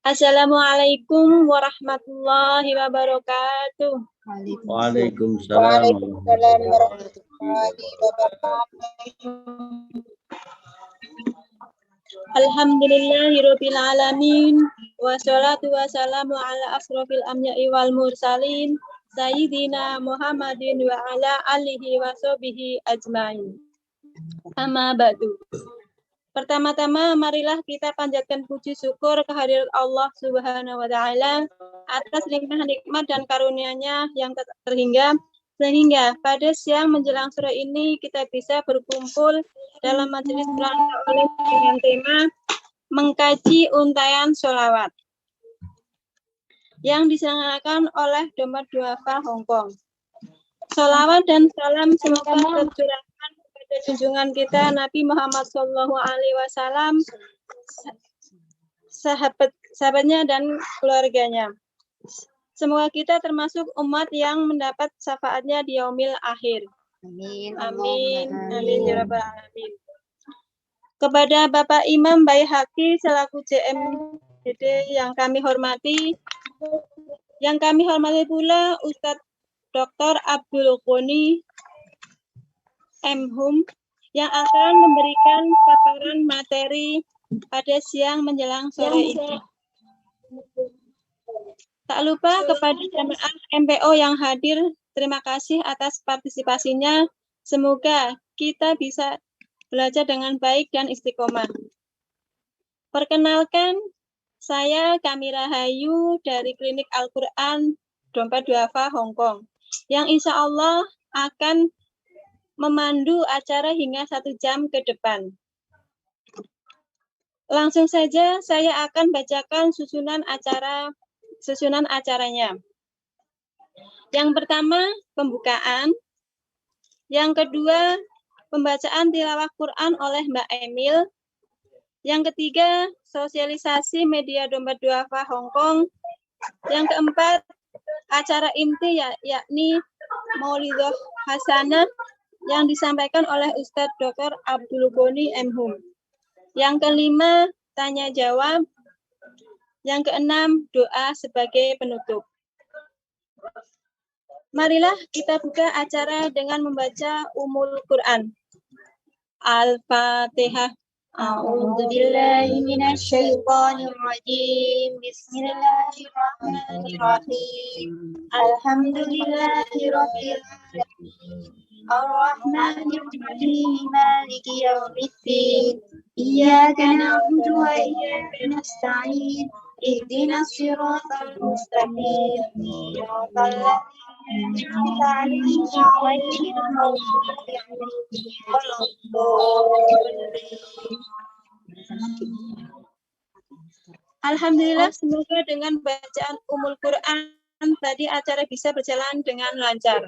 Assalamualaikum warahmatullahi wabarakatuh. Waalaikumsalam warahmatullahi wabarakatuh. Alhamdulillahirabbil alamin wassalatu wassalamu ala asrofil anbiya'i wal mursalin sayyidina Muhammadin wa ala alihi wa sahbihi ajmain. Amma ba'du. Pertama-tama marilah kita panjatkan puji syukur kehadirat Allah Subhanahu wa taala atas limpah nikmat dan karunia-Nya yang tak terhingga, sehingga pada siang menjelang sore ini kita bisa berkumpul dalam majelis Quran dengan tema mengkaji untayan sholawat yang diselenggarakan oleh Dompet Duafa Hongkong. Sholawat dan salam semoga tercurahkan kepada junjungan kita Nabi Muhammad SAW, sahabatnya dan keluarganya. Semoga kita termasuk umat yang mendapat syafaatnya di yaumil akhir. Amin. Amin. Amin ya rabbal alamin. Kepada Bapak Imam Baihaqi selaku JMDD yang kami hormati pula Ustadz Dr. Abdul Ghani M.Hum yang akan memberikan paparan materi pada siang menjelang sore ini. Tak lupa kepada jamaah MPO yang hadir, terima kasih atas partisipasinya. Semoga kita bisa belajar dengan baik dan istiqomah. Perkenalkan, saya Kamira Hayu dari Klinik Al-Quran Dompet Duafa Hongkong, yang insya Allah akan memandu acara hingga 1 jam ke depan. Langsung saja saya akan bacakan susunan acaranya. Yang pertama, pembukaan. Yang kedua, pembacaan tilawah Quran oleh Mbak Emil. Yang ketiga, sosialisasi media Dompet Duafa Hongkong. Yang keempat, acara inti yakni Maulidah Hasanah yang disampaikan oleh Ustadz Dr. Abdul Ghani M.Hum. Yang kelima, tanya jawab. Yang keenam, doa sebagai penutup. Marilah kita buka acara dengan membaca Ummul Quran. Al-Fatihah. A'udzu billahi minasyaitonir rajim. Bismillahirrahmanirrahim. Alhamdulillahirabbil alamin. Ar-Rahmanir Rahim. Maliki yaumiddin. Iyyaka na'budu wa iyyaka nasta'in. Ihdinas siratal mustaqim. Siratal ladzina an'amta 'alaihim ghairil maghdubi 'alaihim waladdallin. Alhamdulillah, semoga dengan bacaan Ummul Quran tadi acara bisa berjalan dengan lancar.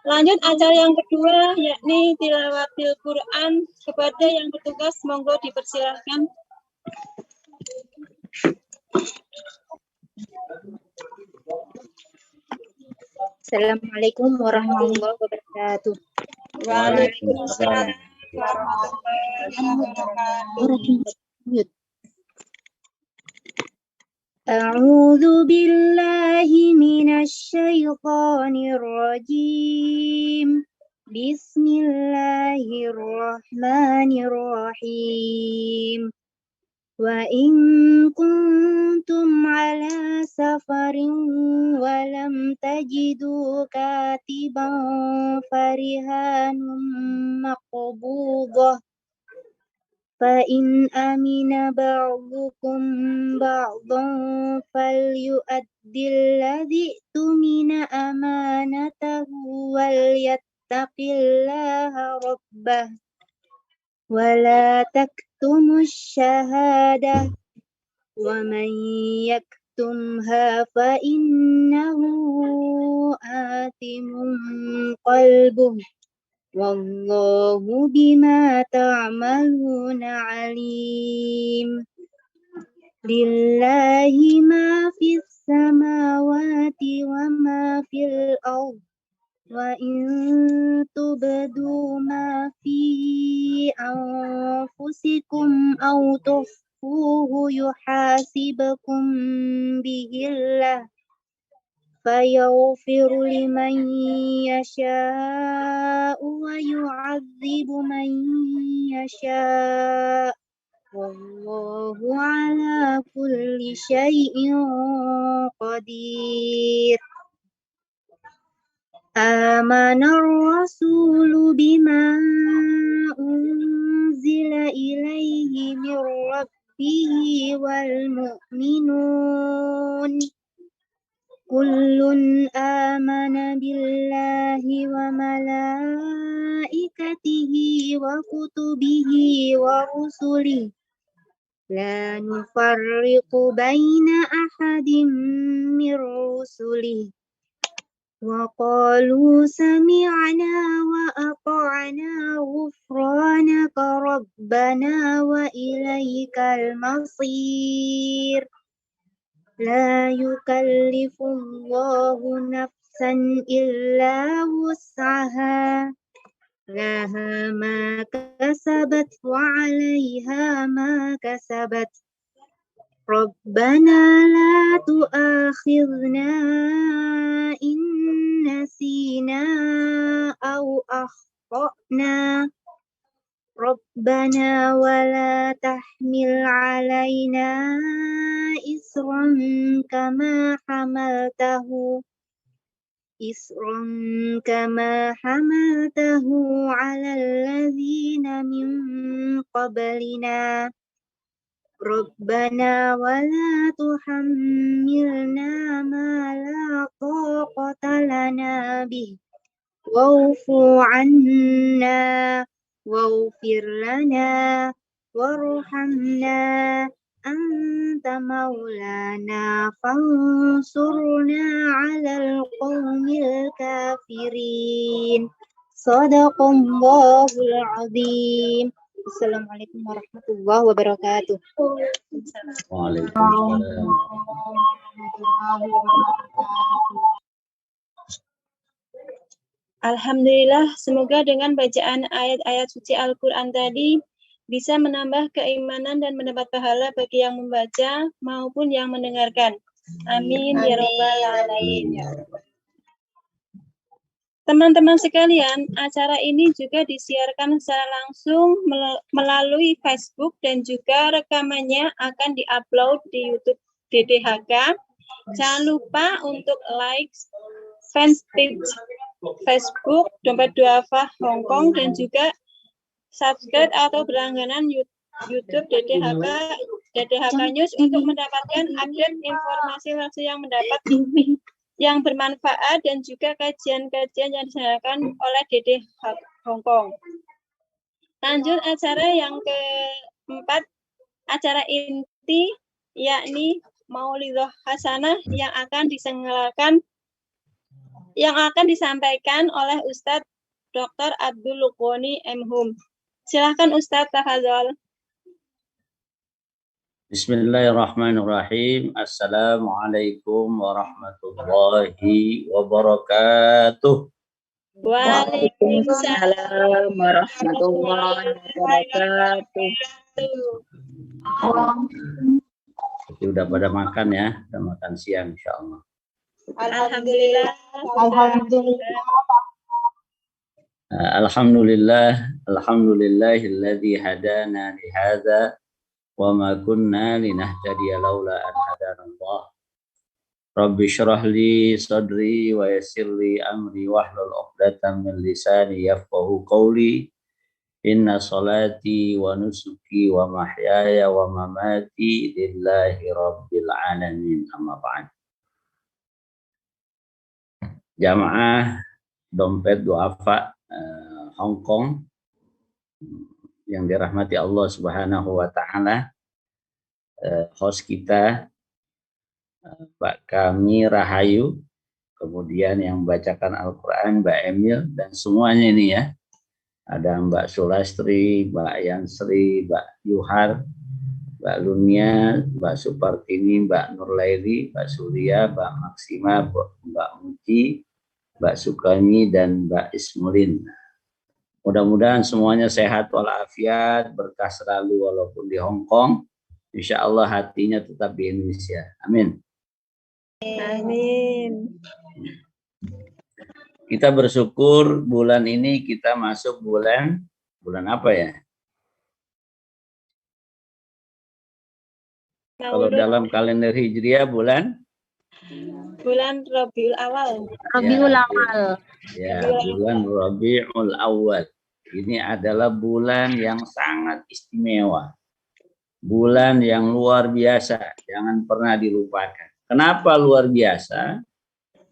Lanjut acara yang kedua, yakni tilawatil Quran. Kepada yang bertugas, monggo dipersilahkan. Assalamualaikum warahmatullahi wabarakatuh. Waalaikumsalam warahmatullahi wabarakatuh. A'udzu billahi minasyaitonir rajim. Bismillahirrahmanirrahim. Wa in kuntum ala safarin wa lam tajidu katiban farihanum maqbudah fa in amina ba'dukum ba'dan falyu'addil ladzi tumina amanatahu wal yattaqillaha rabbah wa la taktumus syahadah wa man yaktumha fa innahu atimun qalbuh wallahu bima ta'maluna alim. Lillahi ma fis samawati wa ma fil ardh wa in tubdu ma fi anfusikum aw تخفوه يحاسبكم به الله فيغفر لمن يشاء ويعذب من يشاء والله على كل شيء قدير. آمن الرسول بما أنزل إليه من ربه والمؤمنون كل آمن بالله وملائكته وكتبه ورسله لا نفرق بين أحد من رسله وقالوا سمعنا وأطعنا غفرانك ربنا وإليك المصير. لا يكلف الله نفسا إلا وسعها لها ما كسبت وعليها ما كسبت ربنا لا تؤاخذنا إن نسينا أو أخطأنا ربنا ولا تحمل علينا إصرا كما حملته على الذين من قبلنا ربنا ولا تحملنا ما لا طاقة لنا به واعف عنا واغفر لنا وارحمنا أنت مولانا فانصرنا على القوم الكافرين. صدق الله العظيم. Assalamualaikum warahmatullahi wabarakatuh. Waalaikumsalam. Alhamdulillah, semoga dengan bacaan ayat-ayat suci Al-Quran tadi bisa menambah keimanan dan mendapat pahala bagi yang membaca maupun yang mendengarkan. Amin ya rabbal alamin. Teman-teman sekalian, acara ini juga disiarkan secara langsung melalui Facebook dan juga rekamannya akan diupload di YouTube DDHK. Jangan lupa untuk like fanpage Facebook Dompet Duafa Hongkong dan juga subscribe atau berlangganan YouTube DDHK News untuk mendapatkan update informasi yang bermanfaat dan juga kajian-kajian yang diselenggarakan oleh DDHK Hongkong. Lanjut acara yang keempat, acara inti yakni Maulidah Hasanah yang akan disampaikan oleh Ustadz Dr. Abdul Luqoni M.Hum. Silahkan Ustadz, tafadhol. Bismillahirrahmanirrahim. Assalamualaikum warahmatullahi wabarakatuh. Waalaikumsalam warahmatullahi wabarakatuh. Jadi udah pada makan ya, udah makan siang insyaallah. Alhamdulillah. Alhamdulillahilladzi hadana li hadza wa ma kunna linahtadiya laula an hadana Allah. Rabbi shrah li sadri wa yassir li amri wahlul 'uqdatam min lisani yafqahu qawli. Inna salati wa nusuki wa mahyaya wa mamati lillahi rabbil alamin. Amma ba'd. Jamaah Dompet Duafa Hongkong yang dirahmati Allah Subhanahu wa taala, host kita Mbak Kami Rahayu, kemudian yang membacakan Al-Qur'an Mbak Emil dan semuanya ini ya. Ada Mbak Sulastri, Mbak Yansri, Mbak Yuhar, Mbak Lunia, Mbak Supartini, Mbak Nurlaili, Mbak Surya, Mbak Maksima, Mbak Muji, Mbak Sukani, dan Mbak Ismulin. Mudah-mudahan semuanya sehat walafiat, berkah selalu walaupun di Hongkong. Insya Allah hatinya tetap di Indonesia. Amin. Amin. Kita bersyukur bulan ini kita masuk bulan apa ya? Kalau dalam kalender Hijriah bulan Rabiul Awal. Rabiul Awal. Ya, bulan Rabiul Awal. Ini adalah bulan yang sangat istimewa. Bulan yang luar biasa, jangan pernah dilupakan. Kenapa luar biasa?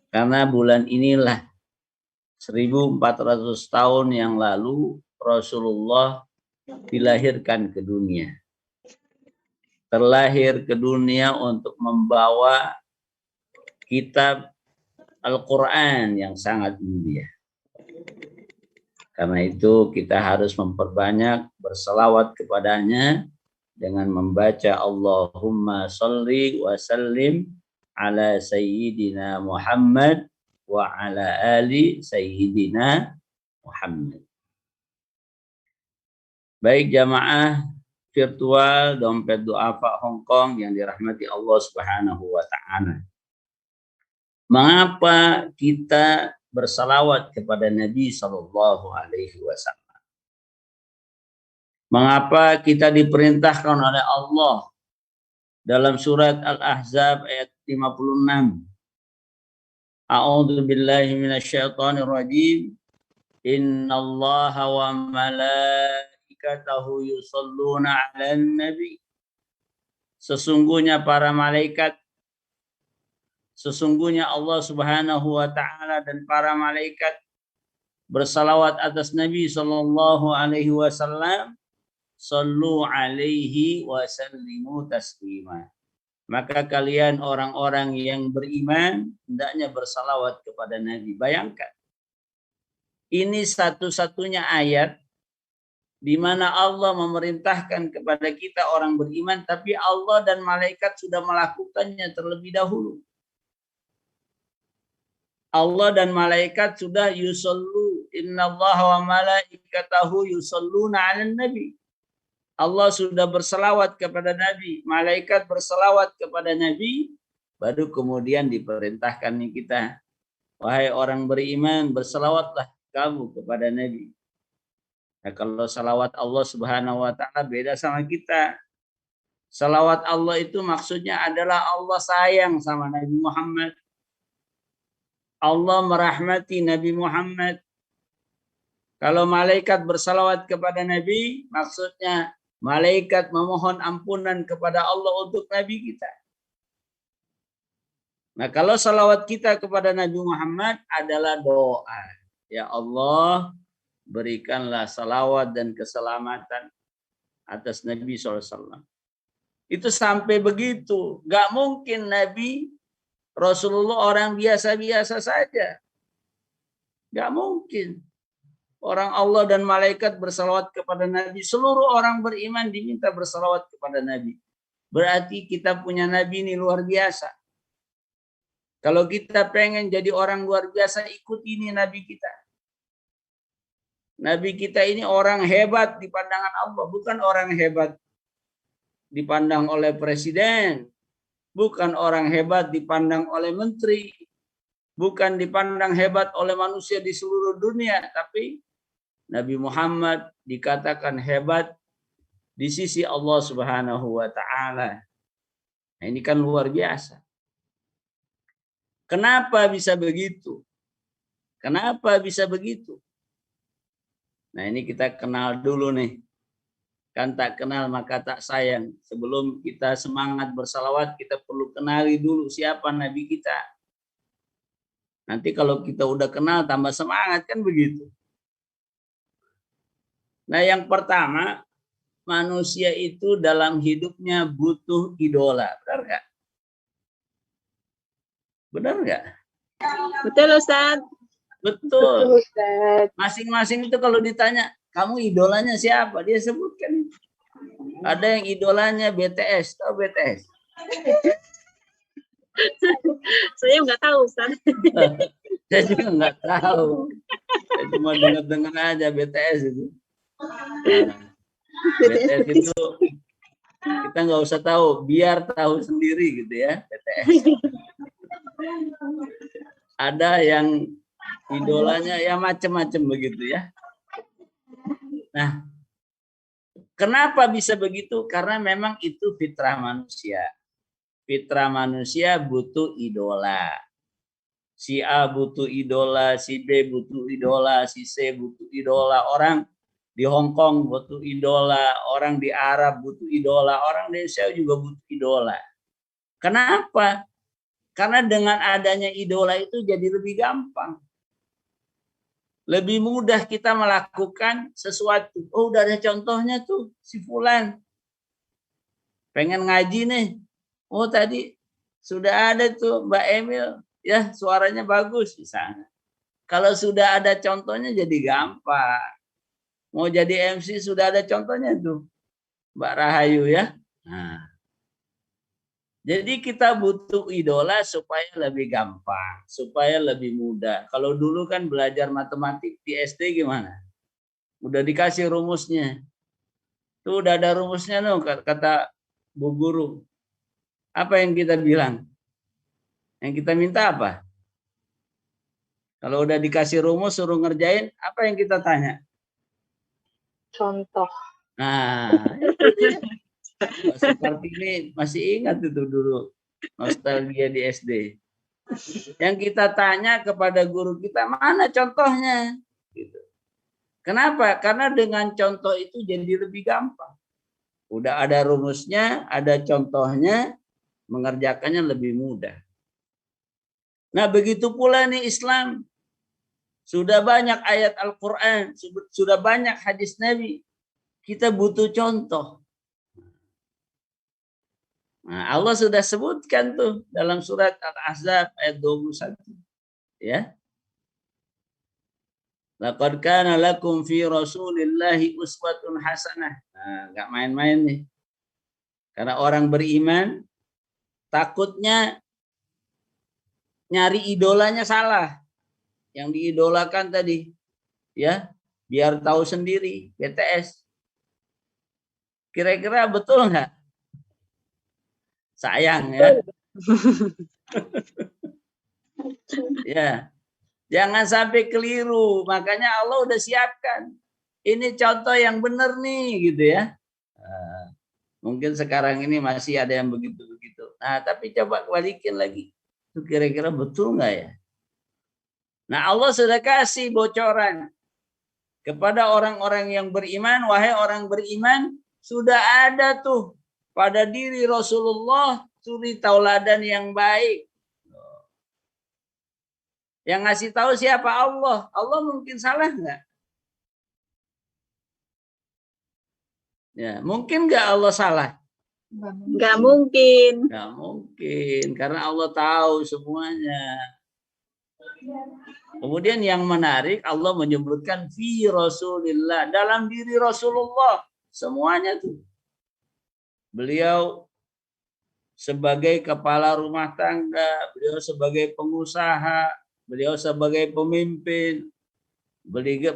Karena bulan inilah 1400 tahun yang lalu Rasulullah dilahirkan ke dunia. Terlahir ke dunia untuk membawa kitab Al-Quran yang sangat mulia. Karena itu kita harus memperbanyak berselawat kepadanya dengan membaca Allahumma sholli wa sallim ala sayyidina Muhammad wa ala ali sayyidina Muhammad. Baik jamaah virtual Dompet Duafa Hongkong yang dirahmati Allah Subhanahu wa taala. Mengapa kita bersalawat kepada Nabi Shallallahu Alaihi Wasallam? Mengapa kita diperintahkan oleh Allah dalam surat Al-Ahzab ayat 56? A'udzu billahi minasyaitonir rajim. Innallaha wa malaikatahu yusholluna 'alan nabi. Sesungguhnya para malaikat, sesungguhnya Allah Subhanahu wa taala dan para malaikat bersalawat atas Nabi sallallahu alaihi wasallam. Sallu alaihi wa sallimu taslima. Maka kalian orang-orang yang beriman hendaknya bersalawat kepada Nabi. Bayangkan. Ini satu-satunya ayat di mana Allah memerintahkan kepada kita orang beriman, tapi Allah dan malaikat sudah melakukannya terlebih dahulu. Allah dan malaikat sudah yusallu, innallaha wa malaikatahu yusalluna 'alan nabi. Allah sudah berselawat kepada Nabi, malaikat berselawat kepada Nabi, baru kemudian diperintahkan kita, wahai orang beriman, berselawatlah kamu kepada Nabi. Nah, kalau salawat Allah Subhanahu wa taala beda sama kita. Salawat Allah itu maksudnya adalah Allah sayang sama Nabi Muhammad. Allah merahmati Nabi Muhammad. Kalau malaikat bersalawat kepada Nabi, maksudnya malaikat memohon ampunan kepada Allah untuk Nabi kita. Nah, kalau salawat kita kepada Nabi Muhammad adalah doa. Ya Allah, berikanlah salawat dan keselamatan atas Nabi SAW. Itu sampai begitu. Gak mungkin Nabi Rasulullah orang biasa-biasa saja. Gak mungkin. Orang Allah dan malaikat bersalawat kepada Nabi. Seluruh orang beriman diminta bersalawat kepada Nabi. Berarti kita punya Nabi ini luar biasa. Kalau kita pengen jadi orang luar biasa, ikut ini Nabi kita. Nabi kita ini orang hebat di pandangan Allah. Bukan orang hebat dipandang oleh presiden. Bukan orang hebat dipandang oleh menteri. Bukan dipandang hebat oleh manusia di seluruh dunia. Tapi Nabi Muhammad dikatakan hebat di sisi Allah Subhanahu wa taala. Nah, ini kan luar biasa. Kenapa bisa begitu? Kenapa bisa begitu? Nah, ini kita kenal dulu nih. Kan tak kenal maka tak sayang. Sebelum kita semangat bersalawat, kita perlu kenali dulu siapa Nabi kita. Nanti kalau kita udah kenal tambah semangat, kan begitu. Nah, yang pertama, manusia itu dalam hidupnya butuh idola. Benar nggak? Benar nggak? Betul, Ustaz. Betul. Masing-masing itu kalau ditanya, kamu idolanya siapa? Dia sebutkan. Ada yang idolanya BTS. Tahu BTS? Saya nggak tahu, Ustaz. Saya juga nggak tahu. Saya cuma dengar-dengar aja BTS itu. Nah, BTS itu Kita nggak usah tahu, biar tahu sendiri gitu ya, BTS. Ada yang idolanya ya macam-macam begitu ya. Nah, kenapa bisa begitu? Karena memang itu fitrah manusia. Fitrah manusia butuh idola. Si A butuh idola, si B butuh idola, si C butuh idola. Orang di Hong Kong butuh idola, orang di Arab butuh idola, orang di Indonesia juga butuh idola. Kenapa? Karena dengan adanya idola itu jadi lebih gampang. Lebih mudah kita melakukan sesuatu. Oh, udah ada contohnya tuh, si Fulan. Pengen ngaji nih. Oh, tadi sudah ada tuh Mbak Emil. Ya, suaranya bagus misalnya. Kalau sudah ada contohnya jadi gampang. Mau jadi MC sudah ada contohnya tuh. Mbak Rahayu ya. Nah, jadi kita butuh idola supaya lebih gampang, supaya lebih mudah. Kalau dulu kan belajar matematik di SD gimana? Udah dikasih rumusnya. Tuh udah ada rumusnya tuh kata Bu Guru. Apa yang kita bilang? Yang kita minta apa? Kalau udah dikasih rumus suruh ngerjain, apa yang kita tanya? Contoh. Nah, seperti ini masih ingat itu dulu nostalgia di SD. Yang kita tanya kepada guru kita, mana contohnya? Gitu. Kenapa? Karena dengan contoh itu jadi lebih gampang. Udah ada rumusnya, ada contohnya, mengerjakannya lebih mudah. Nah, begitu pula nih Islam. Sudah banyak ayat Al-Quran, sudah banyak hadis Nabi. Kita butuh contoh. Nah, Allah sudah sebutkan tuh dalam surat Al-Ahzab ayat 21. Ya. Laqad kana lakum fi Rasulillahi uswatun hasanah. Nah, enggak main-main nih. Karena orang beriman takutnya nyari idolanya salah. Yang diidolakan tadi ya, biar tahu sendiri, BTS. Kira-kira betul nggak? Sayang ya. Ya, jangan sampai keliru. Makanya Allah udah siapkan. Ini contoh yang benar nih, gitu ya. Mungkin sekarang ini masih ada yang begitu-begitu. Nah, tapi coba balikin lagi. Itu kira-kira betul nggak ya? Nah, Allah sudah kasih bocoran kepada orang-orang yang beriman. Wahai orang beriman, sudah ada tuh pada diri Rasulullah suri tauladan yang baik. Yang ngasih tahu siapa? Allah. Allah mungkin salah nggak? Ya, mungkin nggak Allah salah? Nggak mungkin. Nggak mungkin, karena Allah tahu semuanya. Kemudian yang menarik, Allah menyebutkan fi Rasulillah, dalam diri Rasulullah. Semuanya tuh. Beliau sebagai kepala rumah tangga, beliau sebagai pengusaha, beliau sebagai pemimpin,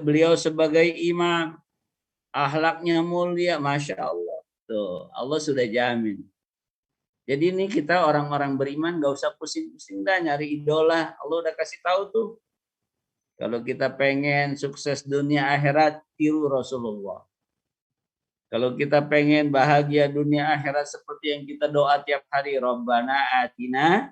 beliau sebagai imam, akhlaknya mulia, Masya Allah. Tuh, Allah sudah jamin. Jadi ini kita orang-orang beriman gak usah pusing-pusing dah nyari idola. Allah udah kasih tahu tuh. Kalau kita pengen sukses dunia akhirat, tiru Rasulullah. Kalau kita pengen bahagia dunia akhirat seperti yang kita doa tiap hari, Rabbana atina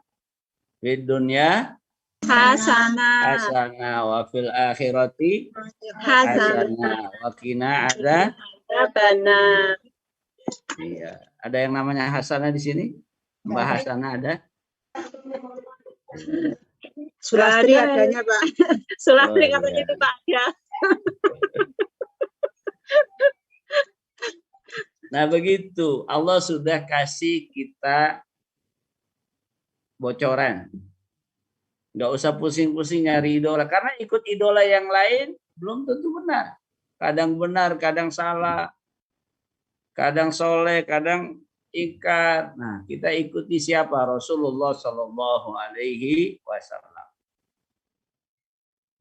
fid dunya Hasanah. hasanah wa fil akhirati Hasanah. wa qina ada. Benar. Iya, ada yang namanya Hasanah di sini? Mbak Hasanah ada? Sulastri adanya, Pak. Sulastri Oh, katanya iya. itu Pak ya. Nah begitu, Allah sudah kasih kita bocoran. Nggak usah pusing-pusing nyari idola. Karena ikut idola yang lain belum tentu benar, kadang salah, kadang soleh, kadang ingkar. Nah kita ikuti siapa? Rasulullah Shallallahu Alaihi Wasallam.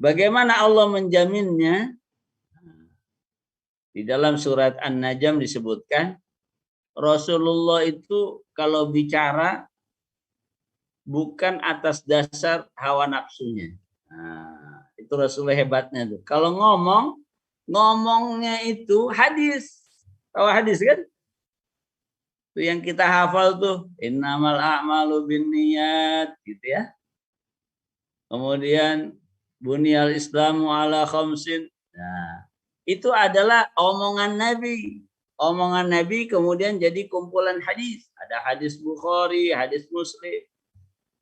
Bagaimana Allah menjaminnya? Di dalam surat An-Najm disebutkan, Rasulullah itu kalau bicara bukan atas dasar hawa nafsunya. Nah, itu Rasulullah hebatnya tuh. Kalau ngomongnya itu hadis. Tahu hadis kan? Itu yang kita hafal tuh. Innamal a'malu binniyat gitu ya. Kemudian bunyal islamu ala khamsin. Nah, itu adalah omongan Nabi. Omongan Nabi kemudian jadi kumpulan hadis. Ada hadis Bukhari, hadis Muslim.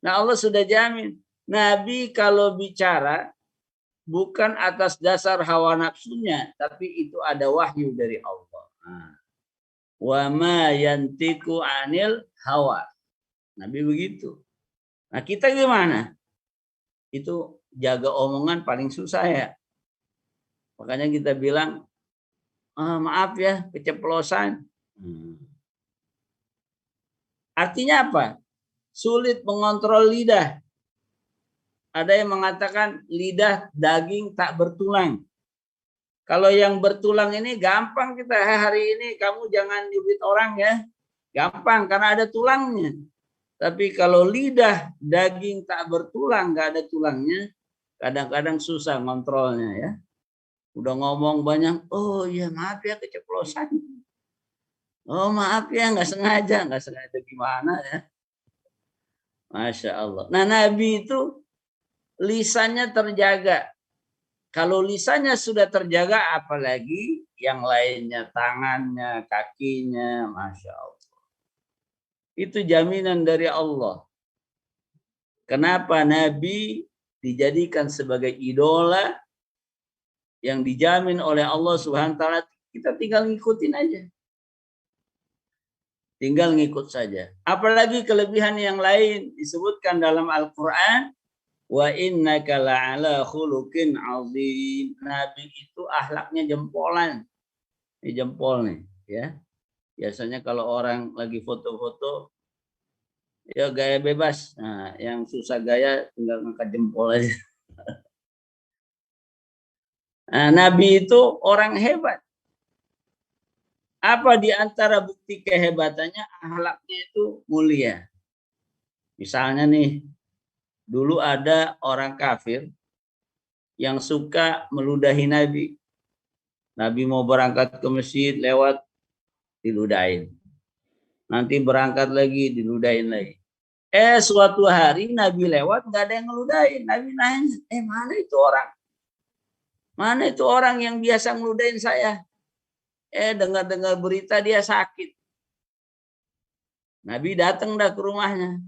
Nah, Allah sudah jamin. Nabi kalau bicara bukan atas dasar hawa nafsunya, tapi itu ada wahyu dari Allah. Nah, wa ma yantiku anil hawa. Nabi begitu. Nah, kita gimana? Itu jaga omongan paling susah ya. Makanya kita bilang, maaf ya, keceplosan. Artinya apa? Sulit mengontrol lidah. Ada yang mengatakan lidah daging tak bertulang. Kalau yang bertulang ini gampang kita, hari ini kamu jangan nyubit orang ya. Gampang karena ada tulangnya. Tapi kalau lidah daging tak bertulang, nggak ada tulangnya, kadang-kadang susah ngontrolnya ya. Udah ngomong banyak, oh iya maaf ya keceplosan. Oh maaf ya nggak sengaja gimana ya. Masya Allah. Nah Nabi itu lisannya terjaga. Kalau lisannya sudah terjaga, apalagi yang lainnya, tangannya, kakinya, Masya Allah. Itu jaminan dari Allah. Kenapa Nabi dijadikan sebagai idola yang dijamin oleh Allah Subhanahu wa taala, kita tinggal ngikutin aja. Tinggal ngikut saja. Apalagi kelebihan yang lain disebutkan dalam Al-Qur'an, wa innaka la'ala khuluqin 'azim. Nabi itu akhlaknya jempolan. Ini jempol nih, ya. Biasanya kalau orang lagi foto-foto ya gaya bebas. Nah, yang susah gaya tinggal ngangkat jempol aja. Nah, Nabi itu orang hebat. Apa di antara bukti kehebatannya? Akhlaknya itu mulia. Misalnya nih, dulu ada orang kafir yang suka meludahi Nabi. Nabi mau berangkat ke masjid, lewat, diludahin. Nanti berangkat lagi, diludahin lagi. Suatu hari Nabi lewat, nggak ada yang ngeludahin. Nabi nanya, mana itu orang? Mana itu orang yang biasa ngeludahin saya? Dengar-dengar berita dia sakit. Nabi datang dah ke rumahnya.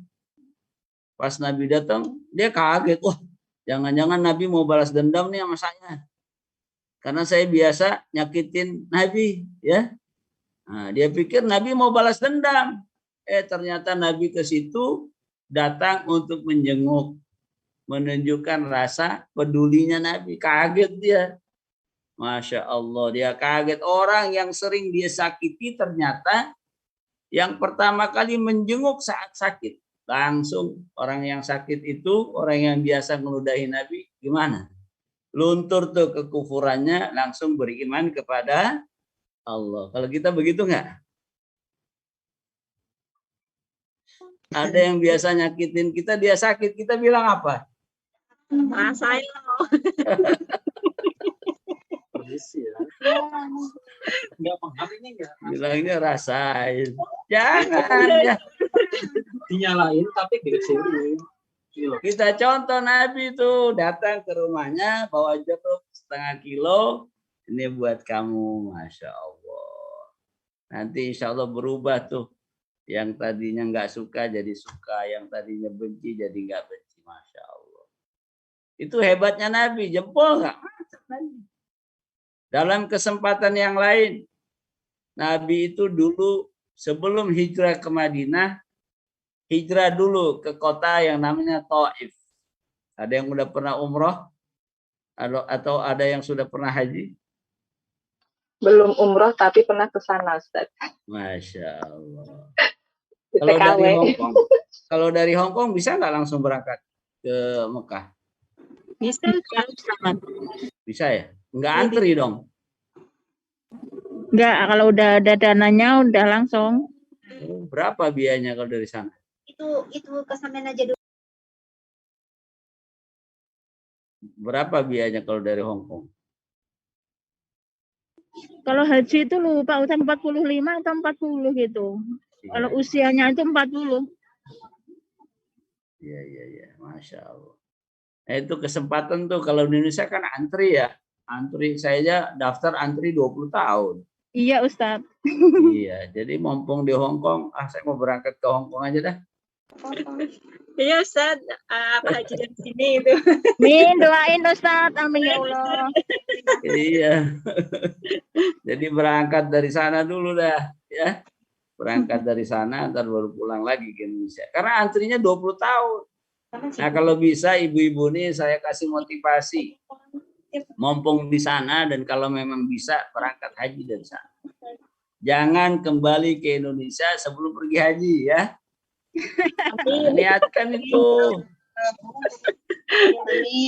Pas Nabi datang, dia kaget. Wah, jangan-jangan Nabi mau balas dendam nih sama saya. Karena saya biasa nyakitin Nabi, ya. Nah, dia pikir Nabi mau balas dendam. Ternyata Nabi ke situ datang untuk menjenguk, menunjukkan rasa pedulinya Nabi. Kaget dia. Masya Allah, dia kaget. Orang yang sering dia sakiti ternyata yang pertama kali menjenguk saat sakit. Langsung orang yang sakit itu, orang yang biasa meludahi Nabi, gimana? Luntur tuh kekufurannya, langsung beriman kepada Allah. Kalau kita begitu nggak? Ada yang biasa nyakitin kita, dia sakit, kita bilang apa? Rasain loh. Bilangnya rasain. Jangan ya. Dinyalain tapi dikecilin. Kita contoh Nabi tuh datang ke rumahnya bawa jeruk 0,5 kilo. Ini buat kamu, Masya Allah. Nanti insya Allah berubah tuh. Yang tadinya nggak suka jadi suka, yang tadinya benci jadi nggak benci, Masya Allah. Itu hebatnya Nabi, jempol nggak? Dalam kesempatan yang lain, Nabi itu dulu sebelum hijrah ke Madinah, hijrah dulu ke kota yang namanya Taif. Ada yang udah pernah umroh? Atau ada yang sudah pernah haji? Belum umroh tapi pernah ke sana, Ustaz. Masya Allah. Di Kalau TKW. dari Hongkong, kalau dari Hongkong bisa nggak langsung berangkat ke Mekah? Bisa kan? Bisa ya? Nggak antri dong? Enggak, kalau udah ada dananya udah langsung. Berapa biayanya kalau dari sana? Itu kesampean aja dulu. Berapa biayanya kalau dari Hong Kong? Kalau haji itu lupa, udah 45 atau 40 gitu. Kalau usianya itu 40. Iya. Masya Allah. Nah, itu kesempatan tuh kalau di Indonesia kan antri ya. Antri, saya aja daftar antri 20 tahun. Iya, Ustadz. Iya, jadi mumpung di Hong Kong, saya mau berangkat ke Hong Kong aja dah. Iya Ustaz, apa haji dari sini itu. Min, doain Ustadz. Amin ya Allah. Iya. Jadi berangkat dari sana dulu dah, ya. Berangkat dari sana, ntar baru pulang lagi ke Indonesia. Karena antrinya 20 tahun. Nah, kalau bisa ibu-ibu nih saya kasih motivasi. Mumpung di sana dan kalau memang bisa berangkat haji dari sana. Jangan kembali ke Indonesia sebelum pergi haji ya. Niatkan itu.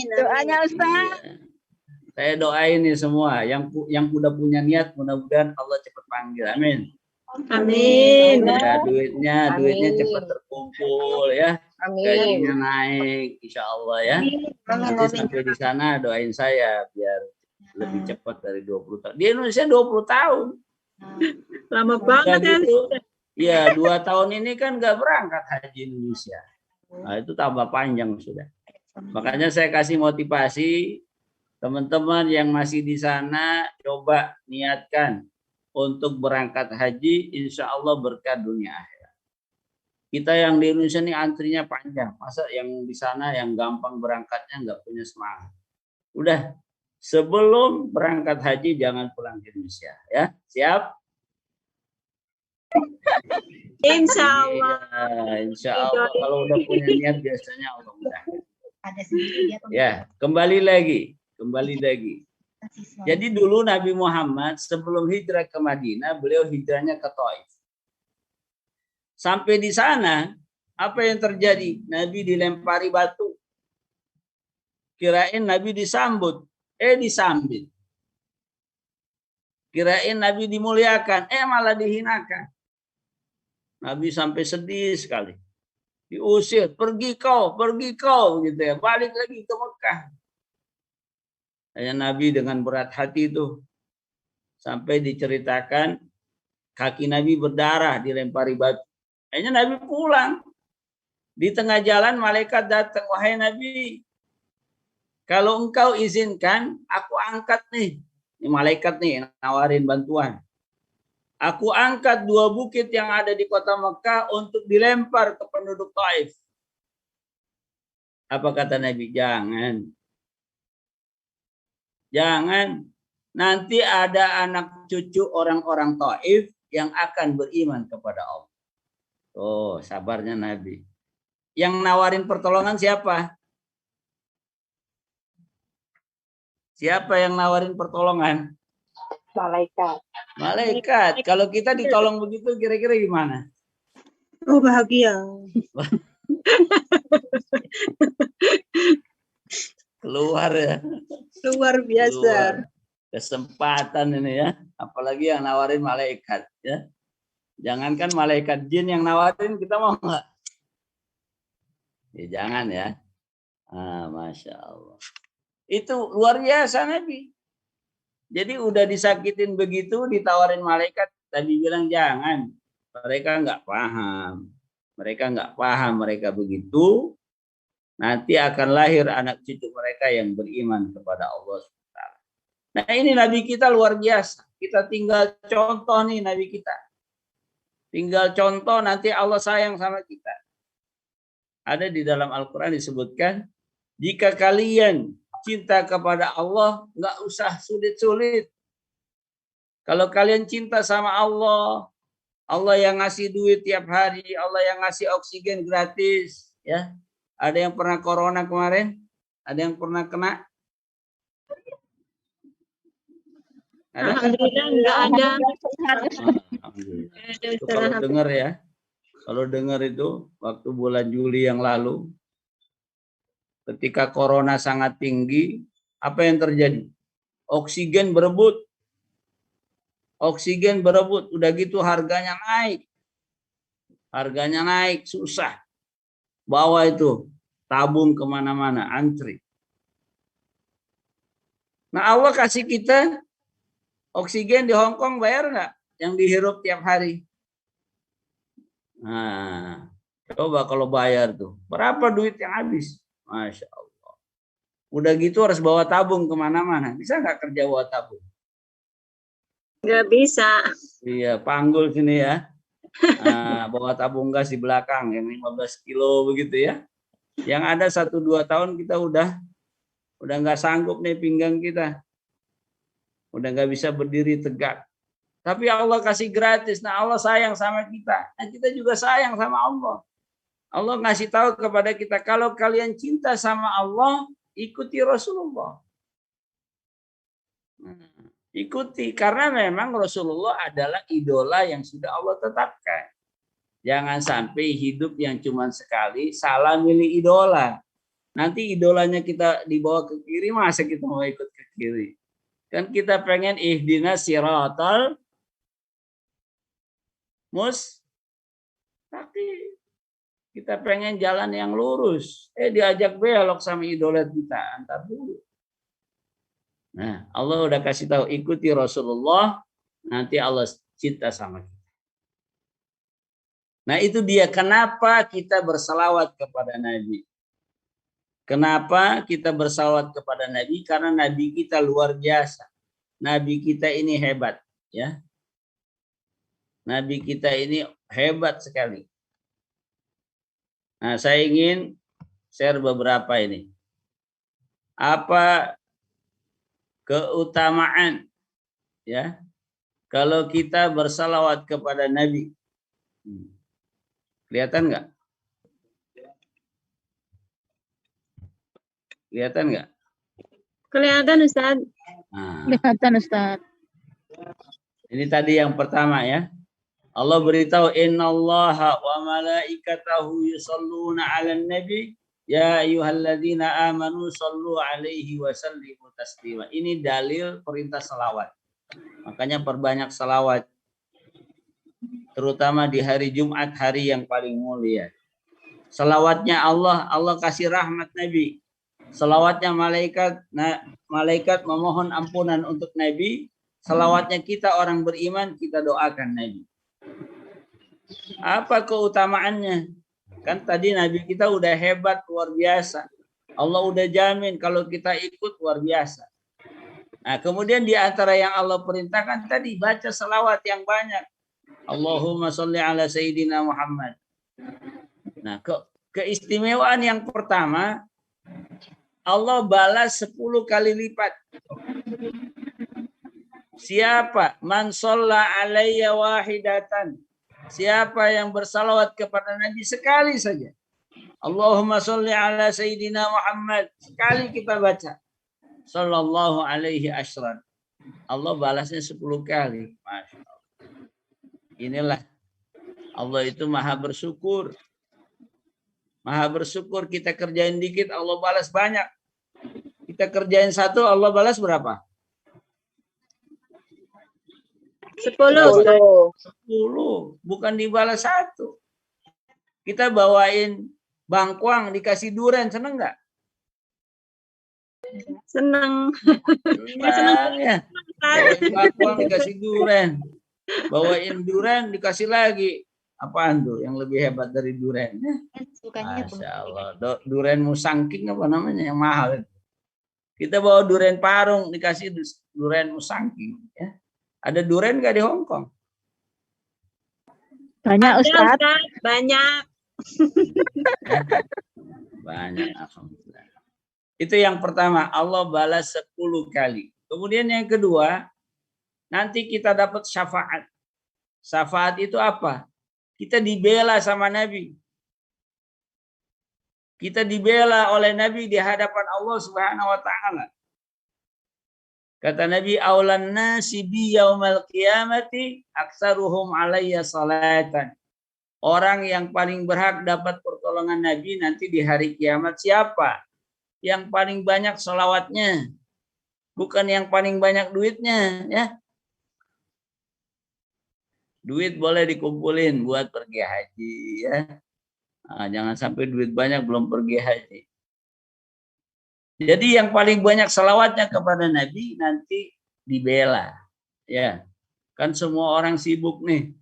Doanya Ustaz. Saya doain nih semua yang udah punya niat mudah-mudahan Allah cepat panggil. Amin. Amin. Ya, duitnya cepat terkumpul ya. Amin. Gajinya naik insya Allah ya. Nanti sampai di sana doain saya biar lebih cepat dari 20 tahun. Di Indonesia 20 tahun. Lama banget ya. Gitu. Ya, 2 tahun ini kan nggak berangkat haji Indonesia. Nah, itu tambah panjang sudah. Makanya saya kasih motivasi teman-teman yang masih di sana, coba niatkan untuk berangkat haji, insya Allah berkah dunia akhirat. Kita yang di Indonesia ini antrinya panjang, masa yang di sana yang gampang berangkatnya nggak punya semangat. Udah, sebelum berangkat haji jangan pulang ke Indonesia, ya. Siap? Insya Allah. Ya, insya Allah kalau udah punya niat biasanya Allah mudah. Ada sendiri dia. Ya, kembali lagi. Jadi dulu Nabi Muhammad sebelum hijrah ke Madinah, beliau hijrahnya ke Taif. Sampai di sana, apa yang terjadi? Nabi dilempari batu. Kirain Nabi disambut, disambit. Kirain Nabi dimuliakan, malah dihinakan. Nabi sampai sedih sekali. Diusir, pergi kau gitu ya. Balik lagi ke Mekah. Hanya Nabi dengan berat hati itu sampai diceritakan kaki Nabi berdarah dilempari batu. Hanya Nabi pulang. Di tengah jalan malaikat datang, wahai Nabi, kalau engkau izinkan, aku angkat nih. Ini malaikat nih nawarin bantuan. Aku angkat 2 bukit yang ada di kota Mekah untuk dilempar ke penduduk Taif. Apa kata Nabi? Jangan. Nanti ada anak cucu orang-orang Taif yang akan beriman kepada Allah. Oh, sabarnya Nabi. Yang nawarin pertolongan siapa? Siapa yang nawarin pertolongan? Malaikat. Kalau kita ditolong begitu kira-kira gimana? Oh, bahagia. Keluar ya. Luar biasa. Keluar. Kesempatan ini ya. Apalagi yang nawarin malaikat ya. Jangankan malaikat jin yang nawarin, kita mau nggak? Ya, jangan ya. Masya Allah. Itu luar biasa Nabi. Jadi udah disakitin begitu, ditawarin malaikat, Nabi bilang jangan. Mereka nggak paham. Mereka begitu, nanti akan lahir anak cucu mereka yang beriman kepada Allah SWT. Nah ini Nabi kita luar biasa. Kita tinggal contoh nih Nabi kita. Tinggal contoh nanti Allah sayang sama kita. Ada di dalam Al-Quran disebutkan, jika kalian cinta kepada Allah, nggak usah sulit-sulit. Kalau kalian cinta sama Allah, Allah yang ngasih duit tiap hari, Allah yang ngasih oksigen gratis, ya. Ada yang pernah corona kemarin? Ada yang pernah kena? Ada? Alhamdulillah enggak ada. Itu kalau dengar ya, kalau dengar itu waktu bulan Juli yang lalu, ketika corona sangat tinggi, apa yang terjadi? Oksigen berebut, udah gitu harganya naik. Harganya naik, susah. Bawa itu, tabung kemana-mana, antri. Nah Allah kasih kita oksigen di Hong Kong, bayar nggak? Yang dihirup tiap hari. Nah, coba kalau bayar tuh, berapa duit yang habis? Masya Allah. Udah gitu harus bawa tabung kemana-mana. Bisa nggak kerja bawa tabung? Nggak bisa. Iya, panggul sini ya. Nah, bawa tabung gas di belakang yang 15 kilo begitu ya. Yang ada 1-2 tahun kita udah nggak sanggup nih pinggang kita. Udah nggak bisa berdiri tegak. Tapi Allah kasih gratis. Nah Allah sayang sama kita. Nah kita juga sayang sama Allah. Allah ngasih tahu kepada kita, kalau kalian cinta sama Allah, ikuti Rasulullah. Ikuti, karena memang Rasulullah adalah idola yang sudah Allah tetapkan. Jangan sampai hidup yang cuma sekali, salah milih idola. Nanti idolanya kita dibawa ke kiri, masa kita mau ikut ke kiri? Kan kita pengen ihdinas siratal mustaqim. Kita pengen jalan yang lurus. Diajak belok sama idola kita. Antar dulu. Nah, Allah udah kasih tahu, ikuti Rasulullah, nanti Allah cinta sama kita. Nah, itu dia kenapa kita bersalawat kepada Nabi. Kenapa kita bersalawat kepada Nabi? Karena Nabi kita luar biasa. Nabi kita ini hebat, ya. Nabi kita ini hebat sekali. Nah, saya ingin share beberapa ini. Apa keutamaan, ya, kalau kita bersalawat kepada Nabi? Kelihatan nggak? Kelihatan nggak? Kelihatan Ustaz. Nah, Kelihatan Ustaz. ini tadi yang pertama ya. Allah beritahu, innallaha wa malaikatahu yusholluna 'alan nabi ya ayyuhalladzina amanu shollu 'alaihi wa sallimu taslima. Ini dalil perintah salawat. Makanya perbanyak salawat. Terutama di hari Jumat, hari yang paling mulia. Salawatnya Allah kasih rahmat Nabi. Salawatnya malaikat memohon ampunan untuk Nabi. Salawatnya kita orang beriman, kita doakan Nabi. Apa keutamaannya? Kan tadi Nabi kita udah hebat, luar biasa. Allah udah jamin kalau kita ikut luar biasa. Nah, kemudian di antara yang Allah perintahkan tadi, baca salawat yang banyak. Allahumma sholli ala Sayyidina Muhammad. Nah, keistimewaan yang pertama, Allah balas 10 kali lipat. Siapa? Man sholla alayya wahidatan. Siapa yang bersalawat kepada Nabi sekali saja. Allahumma sholli ala Sayyidina Muhammad. Sekali kita baca. Sallallahu alaihi asyran. Allah balasnya 10 kali. Masya Allah. Inilah Allah itu maha bersyukur. Maha bersyukur, kita kerjain dikit, Allah balas banyak. Kita kerjain satu, Allah balas berapa? 10. 10. Bukan dibalas satu. Kita bawain bangkuang, dikasih durian, seneng nggak? Seneng. Seneng ya. Bawain bangkuang, dikasih durian. Bawain durian, dikasih lagi. Apaan tuh yang lebih hebat dari durian? Masya Allah. Durian musangking apa namanya yang mahal. Kita bawa durian parung, dikasih durian musangking. Ya. Ada durian nggak di Hong Kong? Banyak Ustaz. Banyak. Banyak. Alhamdulillah. Itu yang pertama, Allah balas 10 kali. Kemudian yang kedua, nanti kita dapat syafaat. Syafaat itu apa? Kita dibela sama Nabi. Kita dibela oleh Nabi di hadapan Allah Subhanahu wa taala. Kata Nabi, aulan nasi bi yaumal qiyamati aktsaruhum alayya salatan. Orang yang paling berhak dapat pertolongan Nabi nanti di hari kiamat siapa? Yang paling banyak salawatnya. Bukan yang paling banyak duitnya, ya. Duit boleh dikumpulin buat pergi haji ya. Nah, jangan sampai duit banyak belum pergi haji. Jadi yang paling banyak salawatnya kepada Nabi nanti dibela. Ya, kan semua orang sibuk nih.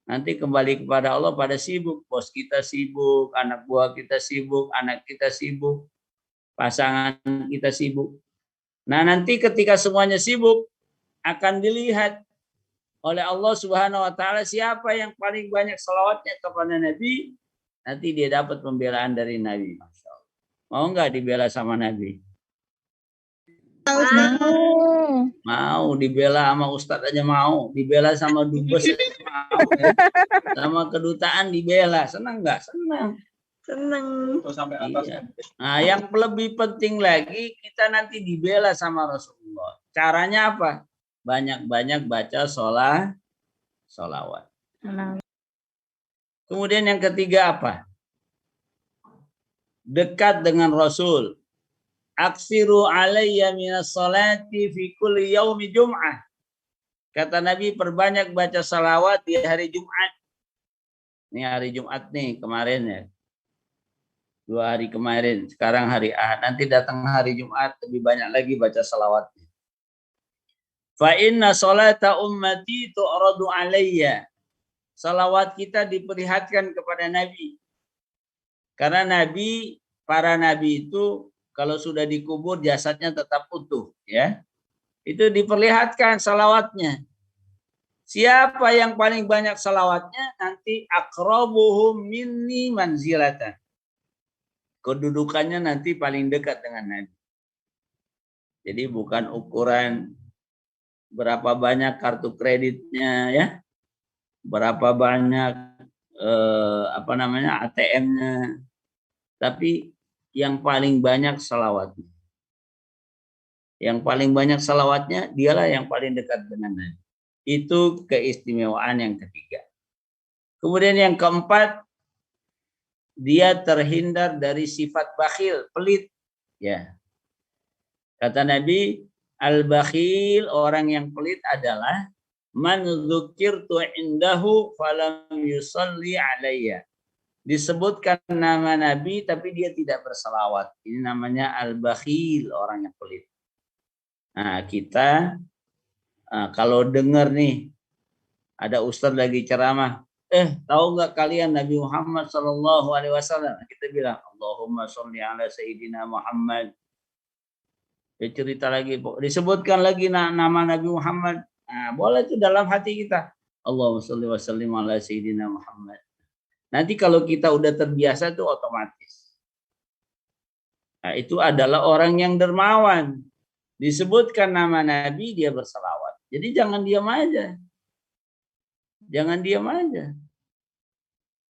Nanti kembali kepada Allah pada sibuk. Bos kita sibuk, anak buah kita sibuk, anak kita sibuk, pasangan kita sibuk. Nah nanti ketika semuanya sibuk, akan dilihat oleh Allah Subhanahu wa Ta'ala siapa yang paling banyak salawatnya kepada Nabi, nanti dia dapat pembelaan dari Nabi. Masya Allah. Mau nggak dibela sama Nabi? Mau dibela sama Ustadz aja mau, dibela sama dubes aja mau, ya. Sama kedutaan dibela, senang nggak? Senang. Seneng. Sampai atas. Iya. Nah, yang lebih penting lagi kita nanti dibela sama Rasulullah. Caranya apa? Banyak-banyak baca sholawat. Kemudian yang ketiga apa? Dekat dengan Rasul. Aksiru alayya minas salati fi kulli yaumi jum'ah. Kata Nabi, perbanyak baca salawat di hari Jumat. Ini hari Jumat nih kemarin ya. 2 hari kemarin, sekarang hari Ahad. Nanti datang hari Jumat lebih banyak lagi baca salawatnya. Fa inna salata ummati tu'radu alayya. Salawat kita diperlihatkan kepada Nabi. Karena Nabi, para Nabi itu kalau sudah dikubur jasadnya tetap utuh, ya. Itu diperlihatkan salawatnya. Siapa yang paling banyak salawatnya nanti aqrabuhum minni manzilatan. Kedudukannya nanti paling dekat dengan Nabi. Jadi bukan ukuran berapa banyak kartu kreditnya, ya, berapa banyak ATM-nya, tapi yang paling banyak salawatnya. Yang paling banyak salawatnya dialah yang paling dekat dengan Nabi. Itu keistimewaan yang ketiga. Kemudian yang keempat, dia terhindar dari sifat bakhil, pelit. Ya. Kata Nabi, al-bakhil, orang yang pelit adalah man dzukirtu indahu falam yusalli alayya. Disebutkan nama Nabi tapi dia tidak bersalawat. Ini namanya al-bakhil, orang yang pelit. Nah, kita kalau dengar nih ada ustadz lagi ceramah, tahu nggak kalian Nabi Muhammad SAW? Kita bilang, Allahumma sholli ala Sayyidina Muhammad. Dia cerita lagi, disebutkan lagi nama Nabi Muhammad. Nah, boleh itu dalam hati kita. Allahumma sholli wa sallim ala Sayyidina Muhammad. Nanti kalau kita udah terbiasa itu otomatis. Nah, itu adalah orang yang dermawan. Disebutkan nama Nabi, dia bersalawat. Jadi jangan diam aja. Jangan diam aja.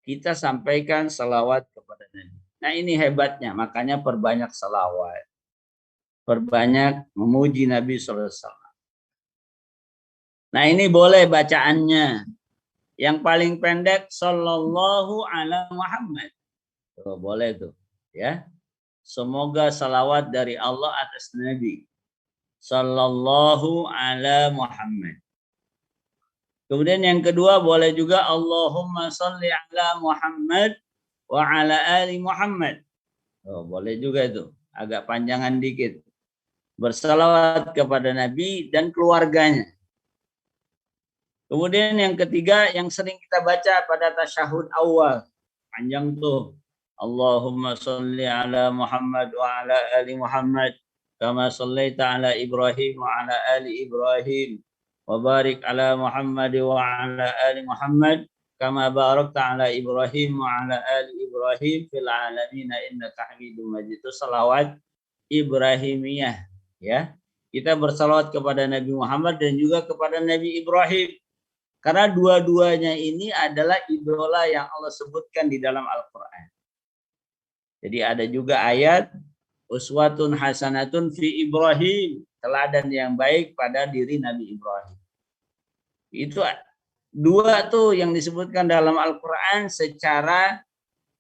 Kita sampaikan salawat kepada Nabi. Nah ini hebatnya, makanya perbanyak salawat. Perbanyak memuji Nabi SAW. Nah ini boleh bacaannya. Yang paling pendek, Sallallahu ala Muhammad. Tuh, boleh tuh. Ya. Semoga salawat dari Allah atas Nabi. Sallallahu ala Muhammad. Kemudian yang kedua boleh juga Allahumma sholli ala Muhammad wa ala ali Muhammad. Oh, boleh juga itu. Agak panjangan dikit. Bersalawat kepada Nabi dan keluarganya. Kemudian yang ketiga yang sering kita baca pada tasyahud awal. Panjang tuh. Allahumma sholli ala Muhammad wa ala ali Muhammad. Kama shallaita ala Ibrahim wa ala ali Ibrahim. Wa barik ala Muhammad wa ala ali Muhammad. Kama barakta ala Ibrahim wa ala ali Ibrahim fil alamin innaka Hamidum Majid. Itu salawat Ibrahimiyah, ya. Kita bersalawat kepada Nabi Muhammad dan juga kepada Nabi Ibrahim. Karena dua-duanya ini adalah idola yang Allah sebutkan di dalam Al-Quran. Jadi ada juga ayat uswatun hasanatun fi Ibrahim, teladan yang baik pada diri Nabi Ibrahim. Itu dua tuh yang disebutkan dalam Al-Quran secara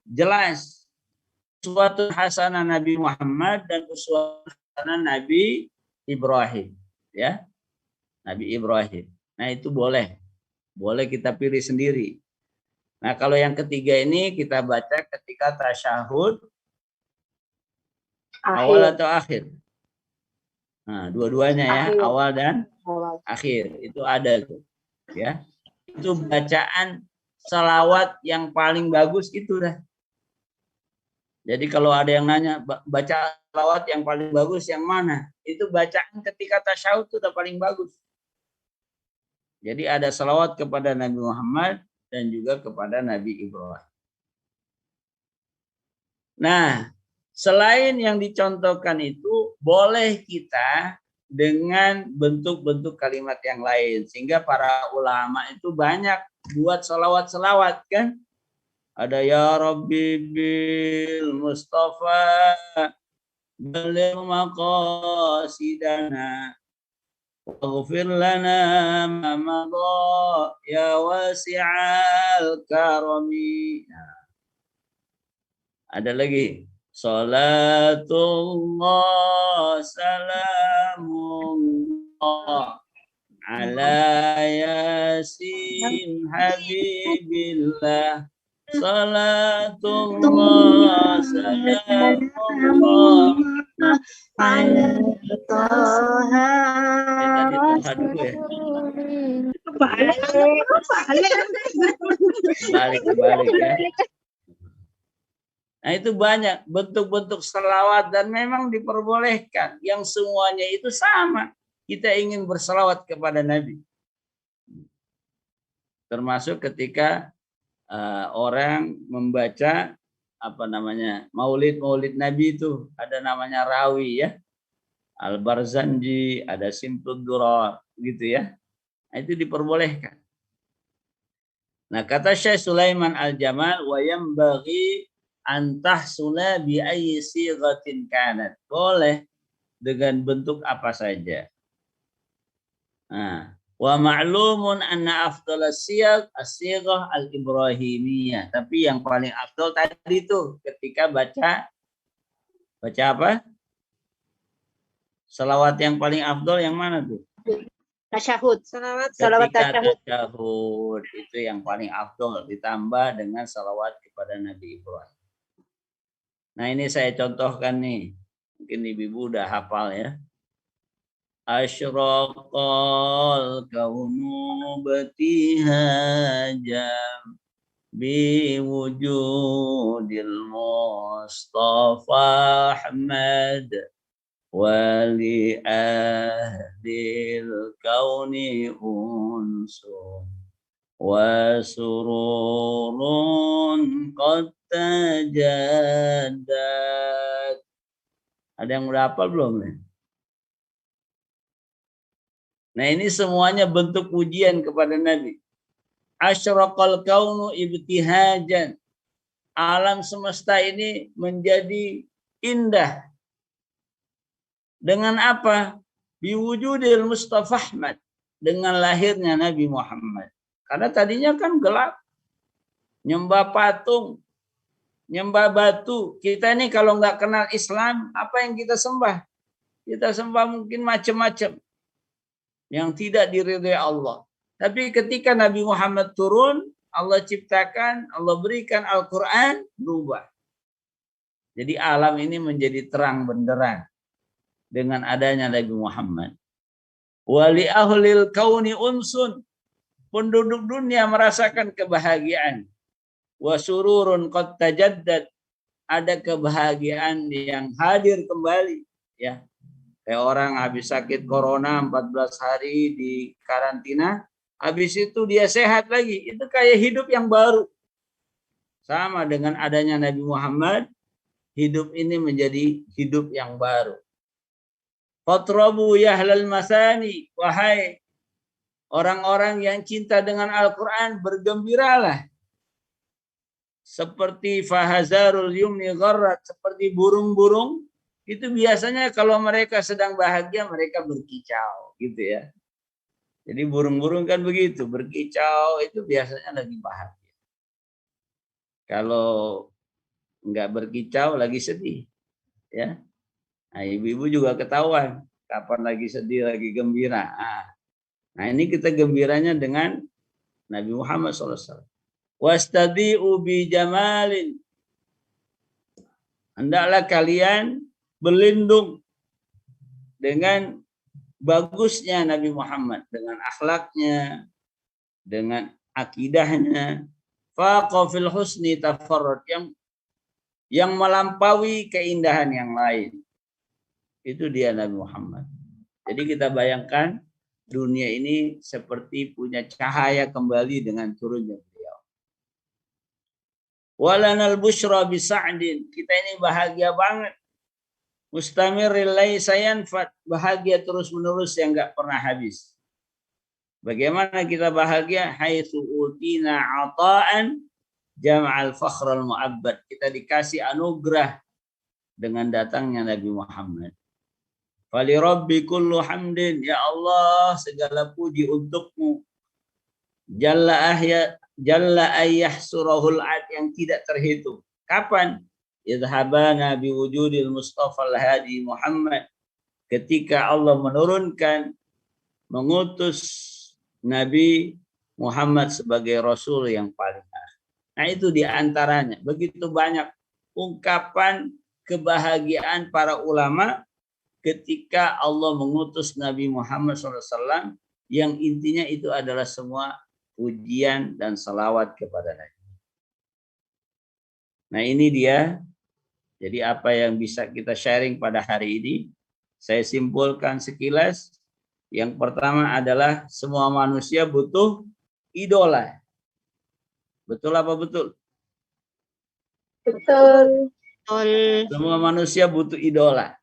jelas. Uswatun hasanah Nabi Muhammad dan uswatun hasanah Nabi Ibrahim, ya. Nabi Ibrahim. Nah, itu boleh. Boleh kita pilih sendiri. Nah, kalau yang ketiga ini kita baca ketika tasyahud awal atau akhir. Nah, dua-duanya ya, Akhir. awal dan Awal. akhir. Itu ada tuh. Ya. Itu bacaan selawat yang paling bagus itu dah. Jadi kalau ada yang nanya baca selawat yang paling bagus yang mana? Itu bacaan ketika tasyahud itu udah paling bagus. Jadi ada selawat kepada Nabi Muhammad dan juga kepada Nabi Ibrahim. Nah, selain yang dicontohkan itu, boleh kita dengan bentuk-bentuk kalimat yang lain. Sehingga para ulama itu banyak buat selawat-selawat kan. Ada ya Rabbi bil Mustafa baligh maqasidana waghfir lana ma madha ya wasi'al karami. Ada lagi. Salatullah salamullah ala yasin habibillah. Salatullah salamullah ala toha. Tadi Toha dulu ya. Balik ya. Nah itu banyak bentuk-bentuk selawat dan memang diperbolehkan. Yang semuanya itu sama. Kita ingin berselawat kepada Nabi. Termasuk ketika orang membaca maulid Nabi itu ada namanya rawi ya. Al-Barzanji, ada Simtud Durar gitu ya. Nah, itu diperbolehkan. Nah kata Syekh Sulaiman Al-Jamal wa yambaghi antahsula bi ayyi sighatin kanat. Boleh dengan bentuk apa saja. Nah, wa ma'lumun anna afdalas siyaq as-sighah al-ibrahimiyah. Tapi yang paling afdal tadi itu ketika baca apa? Selawat yang paling afdal yang mana tuh? Tasyahud. Salawat. Tasyahud itu yang paling afdal ditambah dengan salawat kepada Nabi Ibrahim. Nah ini saya contohkan nih, mungkin ibu-ibu udah hafal ya. Asyraqal kaunu batihajam biwujudil Mustafa Ahmad wali ahdil kauni unsun wa sururun qad tajaddat. Ada yang udah hafal belum nih? Nah ini semuanya bentuk pujian kepada Nabi. Asyraqal kaunu ibtihajan. Alam semesta ini menjadi indah. Dengan apa? Biwujudil Mustafa Ahmad. Dengan lahirnya Nabi Muhammad. Karena tadinya kan gelap. Nyembah patung. Nyembah batu. Kita ini kalau nggak kenal Islam, apa yang kita sembah? Kita sembah mungkin macam-macam. Yang tidak diridhai Allah. Tapi ketika Nabi Muhammad turun, Allah ciptakan, Allah berikan Al-Quran, berubah. Jadi alam ini menjadi terang benderang dengan adanya Nabi Muhammad. Wali ahlil kauni unsun. Penduduk dunia merasakan kebahagiaan. Wa sururun qad tajaddad. Ada kebahagiaan yang hadir kembali. Ya. Kayak orang habis sakit corona 14 hari di karantina. Habis itu dia sehat lagi. Itu kayak hidup yang baru. Sama dengan adanya Nabi Muhammad. Hidup ini menjadi hidup yang baru. Fatrabu yahlal masani. Wahai orang-orang yang cinta dengan Al-Quran, bergembiralah. Seperti fahazarul yumni gharrat. Seperti burung-burung. Itu biasanya kalau mereka sedang bahagia, mereka berkicau. Gitu ya. Jadi burung-burung kan begitu. Berkicau itu biasanya lagi bahagia. Kalau nggak berkicau, lagi sedih. Ya. Nah, ibu-ibu juga ketahuan. Kapan lagi sedih, lagi gembira. Nah ini kita gembiranya dengan Nabi Muhammad SAW. Wastadi'u bi jamalin. Hendaklah kalian berlindung dengan bagusnya Nabi Muhammad, dengan akhlaknya, dengan akidahnya. Faqa fil husni tafarrud, yang melampaui keindahan yang lain. Itu dia Nabi Muhammad. Jadi kita bayangkan dunia ini seperti punya cahaya kembali dengan turunnya beliau. Walanal busyra bisa'din. Kita ini bahagia banget. Mustamiril laisa yanfad. Bahagia terus-menerus yang enggak pernah habis. Bagaimana kita bahagia? Haitsu utina ata'an jam'al fakhral mu'abbad. Kita dikasih anugerah dengan datangnya Nabi Muhammad. Fali rabbi kullu hamdin, ya Allah segala puji untukmu. Jalla ayyahsurahul ad, yang tidak terhitung. Kapan? Idhabana bi wujudil Mustafa al-Hadi Muhammad. Ketika Allah menurunkan, mengutus Nabi Muhammad sebagai Rasul yang paling akhir. Nah itu diantaranya. Begitu banyak ungkapan kebahagiaan para ulama ketika Allah mengutus Nabi Muhammad SAW, yang intinya itu adalah semua pujian dan salawat kepada Nabi. Nah ini dia. Jadi apa yang bisa kita sharing pada hari ini, saya simpulkan sekilas. Yang pertama adalah semua manusia butuh idola. Betul apa betul? Betul. Semua manusia butuh idola.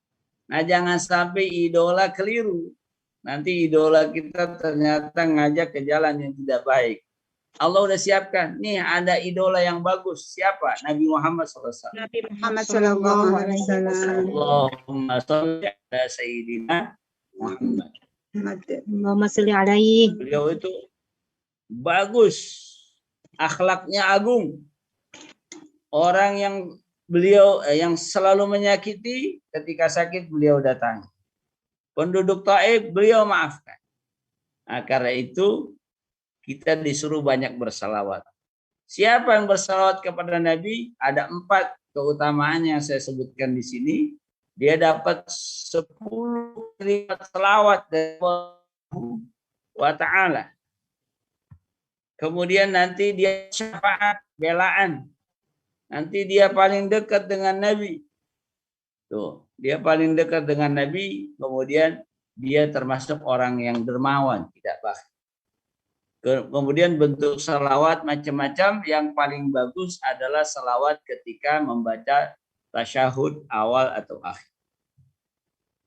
Nah jangan sampai idola keliru. Nanti idola kita ternyata ngajak ke jalan yang tidak baik. Allah udah siapkan. Nih ada idola yang bagus. Siapa? Nabi Muhammad SAW. Nabi Muhammad sallallahu alaihi wasallam. Allahumma sholli ala sayyidina Muhammad. Allahumma sholli alaihi. Beliau itu bagus. Akhlaknya agung. Orang yang beliau yang selalu menyakiti, ketika sakit beliau datang. Penduduk Taif beliau maafkan. Nah, karena itu kita disuruh banyak bersalawat. Siapa yang bersalawat kepada Nabi? Ada 4 keutamaan yang saya sebutkan di sini. Dia dapat 10 kalimat salawat dari Allah wa ta'ala. Kemudian nanti dia syafaat, belaan. Nanti dia paling dekat dengan Nabi. Tuh, dia paling dekat dengan Nabi, kemudian dia termasuk orang yang dermawan, tidak bakhil. Kemudian bentuk salawat macam-macam, yang paling bagus adalah salawat ketika membaca tasyahud awal atau akhir.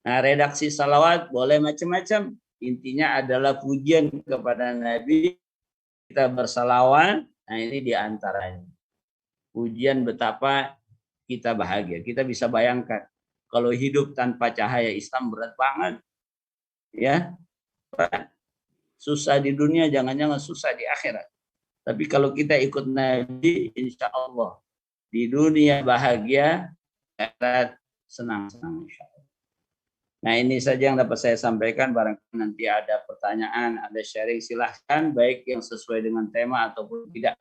Nah, redaksi salawat boleh macam-macam. Intinya adalah pujian kepada Nabi, kita bersalawat. Nah, ini diantaranya. Pujian betapa kita bahagia. Kita bisa bayangkan kalau hidup tanpa cahaya Islam berat banget. Ya. Susah di dunia, jangan-jangan susah di akhirat. Tapi kalau kita ikut Nabi, insya Allah di dunia bahagia, akhirat senang-senang insya Allah. Nah ini saja yang dapat saya sampaikan. Barangkali nanti ada pertanyaan, ada sharing, silahkan, baik yang sesuai dengan tema ataupun tidak.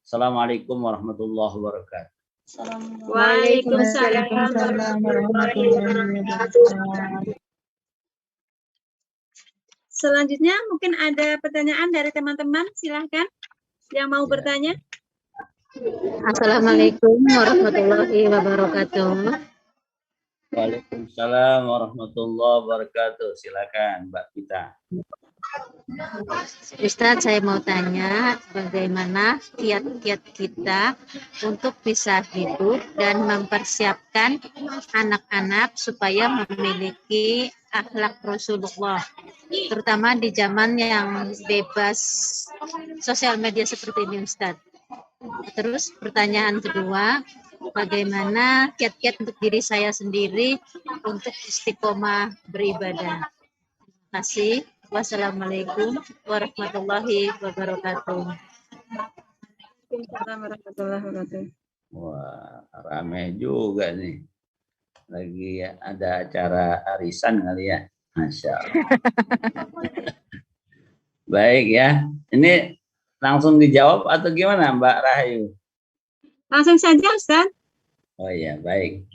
Assalamualaikum warahmatullahi wabarakatuh. Waalaikumsalam warahmatullahi wabarakatuh. Selanjutnya mungkin ada pertanyaan dari teman-teman, silahkan yang mau bertanya. Assalamualaikum warahmatullahi wabarakatuh. Waalaikumsalam warahmatullahi wabarakatuh. Silakan Mbak Pita. Ustadz, saya mau tanya bagaimana kiat-kiat kita untuk bisa hidup dan mempersiapkan anak-anak supaya memiliki akhlak Rasulullah, terutama di zaman yang bebas sosial media seperti ini, Ustadz. Terus pertanyaan kedua, bagaimana kiat-kiat untuk diri saya sendiri untuk istiqomah beribadah? Terima kasih. Wassalamualaikum warahmatullahi wabarakatuh. Waalaikumsalam warahmatullahi wabarakatuh. Wah, ramai juga nih. Lagi ada acara arisan kali ya. Masya Allah. Baik ya. Ini langsung dijawab atau gimana Mbak Rahayu? Langsung saja Ustaz. Oh iya, baik.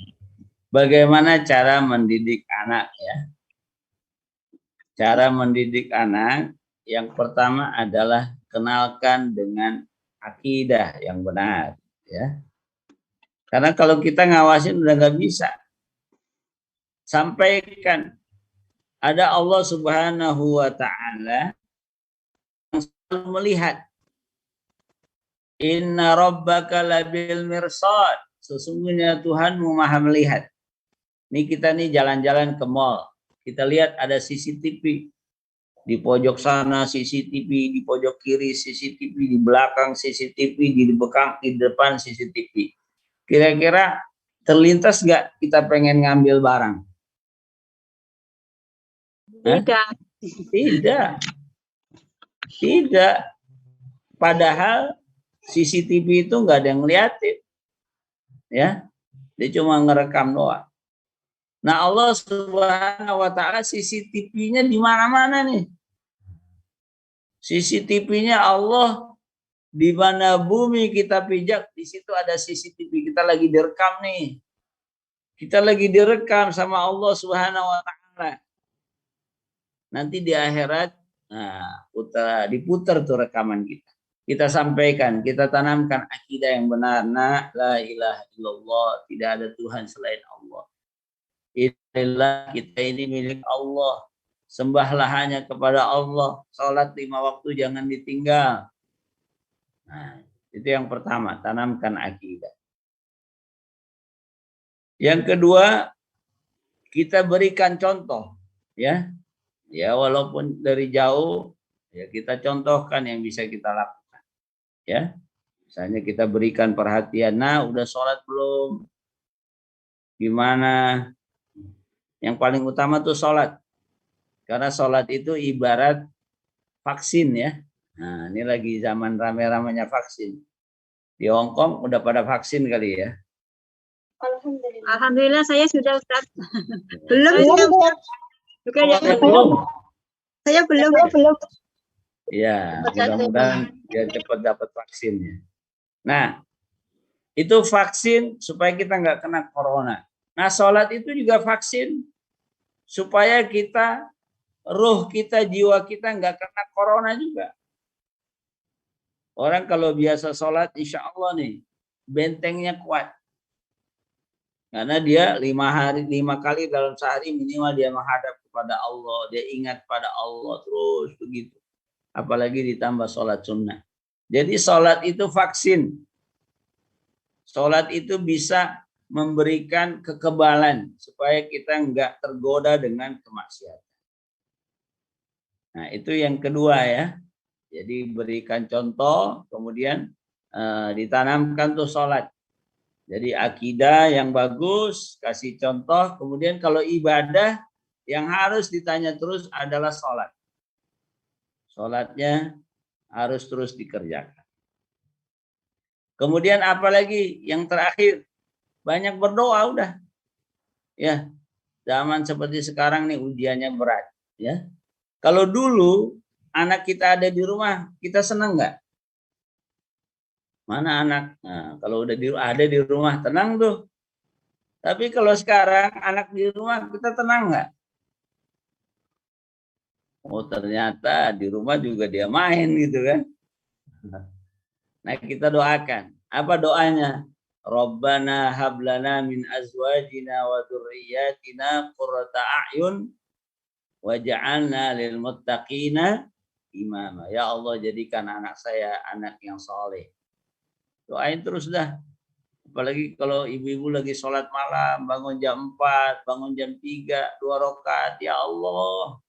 Bagaimana cara mendidik anak ya? Cara mendidik anak yang pertama adalah kenalkan dengan akidah yang benar ya. Karena kalau kita ngawasin udah nggak bisa. Sampaikan ada Allah Subhanahu wa taala yang selalu melihat. Inna rabbaka labil mirsad. Sesungguhnya Tuhanmu maha melihat. Nih kita nih jalan-jalan ke mall. Kita lihat ada CCTV. Di pojok sana CCTV, di pojok kiri CCTV, di belakang CCTV, di depan CCTV. Kira-kira terlintas nggak kita pengen ngambil barang? Tidak. Tidak. Tidak. Padahal CCTV itu nggak ada yang ngeliatin. Ya. Dia cuma ngerekam doang. Nah, Allah Subhanahu wa taala CCTV-nya di mana-mana nih. CCTV-nya Allah di mana bumi kita pijak, di situ ada CCTV. Kita lagi direkam nih. Kita lagi direkam sama Allah Subhanahu wa taala. Nanti di akhirat diputar tuh rekaman kita. Kita sampaikan, kita tanamkan akidah yang benar. La ilaha illallah, tidak ada Tuhan selain Allah. Inilah kita ini milik Allah. Sembahlah hanya kepada Allah. Salat 5 waktu jangan ditinggal. Nah, itu yang pertama, tanamkan akidah. Yang kedua, kita berikan contoh, ya. Ya, walaupun dari jauh, ya kita contohkan yang bisa kita lakukan. Ya, misalnya kita berikan perhatian. Nah, udah sholat belum? Gimana? Yang paling utama tuh sholat. Karena sholat itu ibarat vaksin ya. Nah, ini lagi zaman rame-ramenya vaksin. Di Hongkong udah pada vaksin kali ya. Alhamdulillah saya sudah Ustaz. Belum. Saya belum. Ya, mudah-mudahan dia cepat dapat vaksinnya. Nah, itu vaksin supaya kita nggak kena corona. Nah, sholat itu juga vaksin supaya kita, ruh kita, jiwa kita nggak kena corona juga. Orang kalau biasa sholat, insya Allah nih, bentengnya kuat. Karena dia 5 kali dalam sehari minimal dia menghadap kepada Allah. Dia ingat pada Allah terus begitu. Apalagi ditambah sholat sunnah. Jadi sholat itu vaksin. Sholat itu bisa memberikan kekebalan supaya kita nggak tergoda dengan kemaksiatan. Nah, itu yang kedua ya. Jadi berikan contoh, kemudian ditanamkan tuh sholat. Jadi akidah yang bagus, kasih contoh. Kemudian kalau ibadah yang harus ditanya terus adalah sholat. Sholatnya harus terus dikerjakan. Kemudian apalagi yang terakhir, banyak berdoa udah. Ya, zaman seperti sekarang nih ujiannya berat. Ya, kalau dulu anak kita ada di rumah, kita senang nggak? Mana anak? Nah, kalau udah ada di rumah tenang tuh. Tapi kalau sekarang anak di rumah kita tenang nggak? Oh ternyata di rumah juga dia main gitu kan. Nah kita doakan. Apa doanya? Rabbana hablana min azwajina wa dzurriyyatina qurrata a'yun waj'alna lil muttaqina imama. Ya Allah jadikan anak saya anak yang saleh. Doain terus dah. Apalagi kalau ibu-ibu lagi sholat malam, bangun jam 4, bangun jam 3, 2 rakaat. Ya Allah,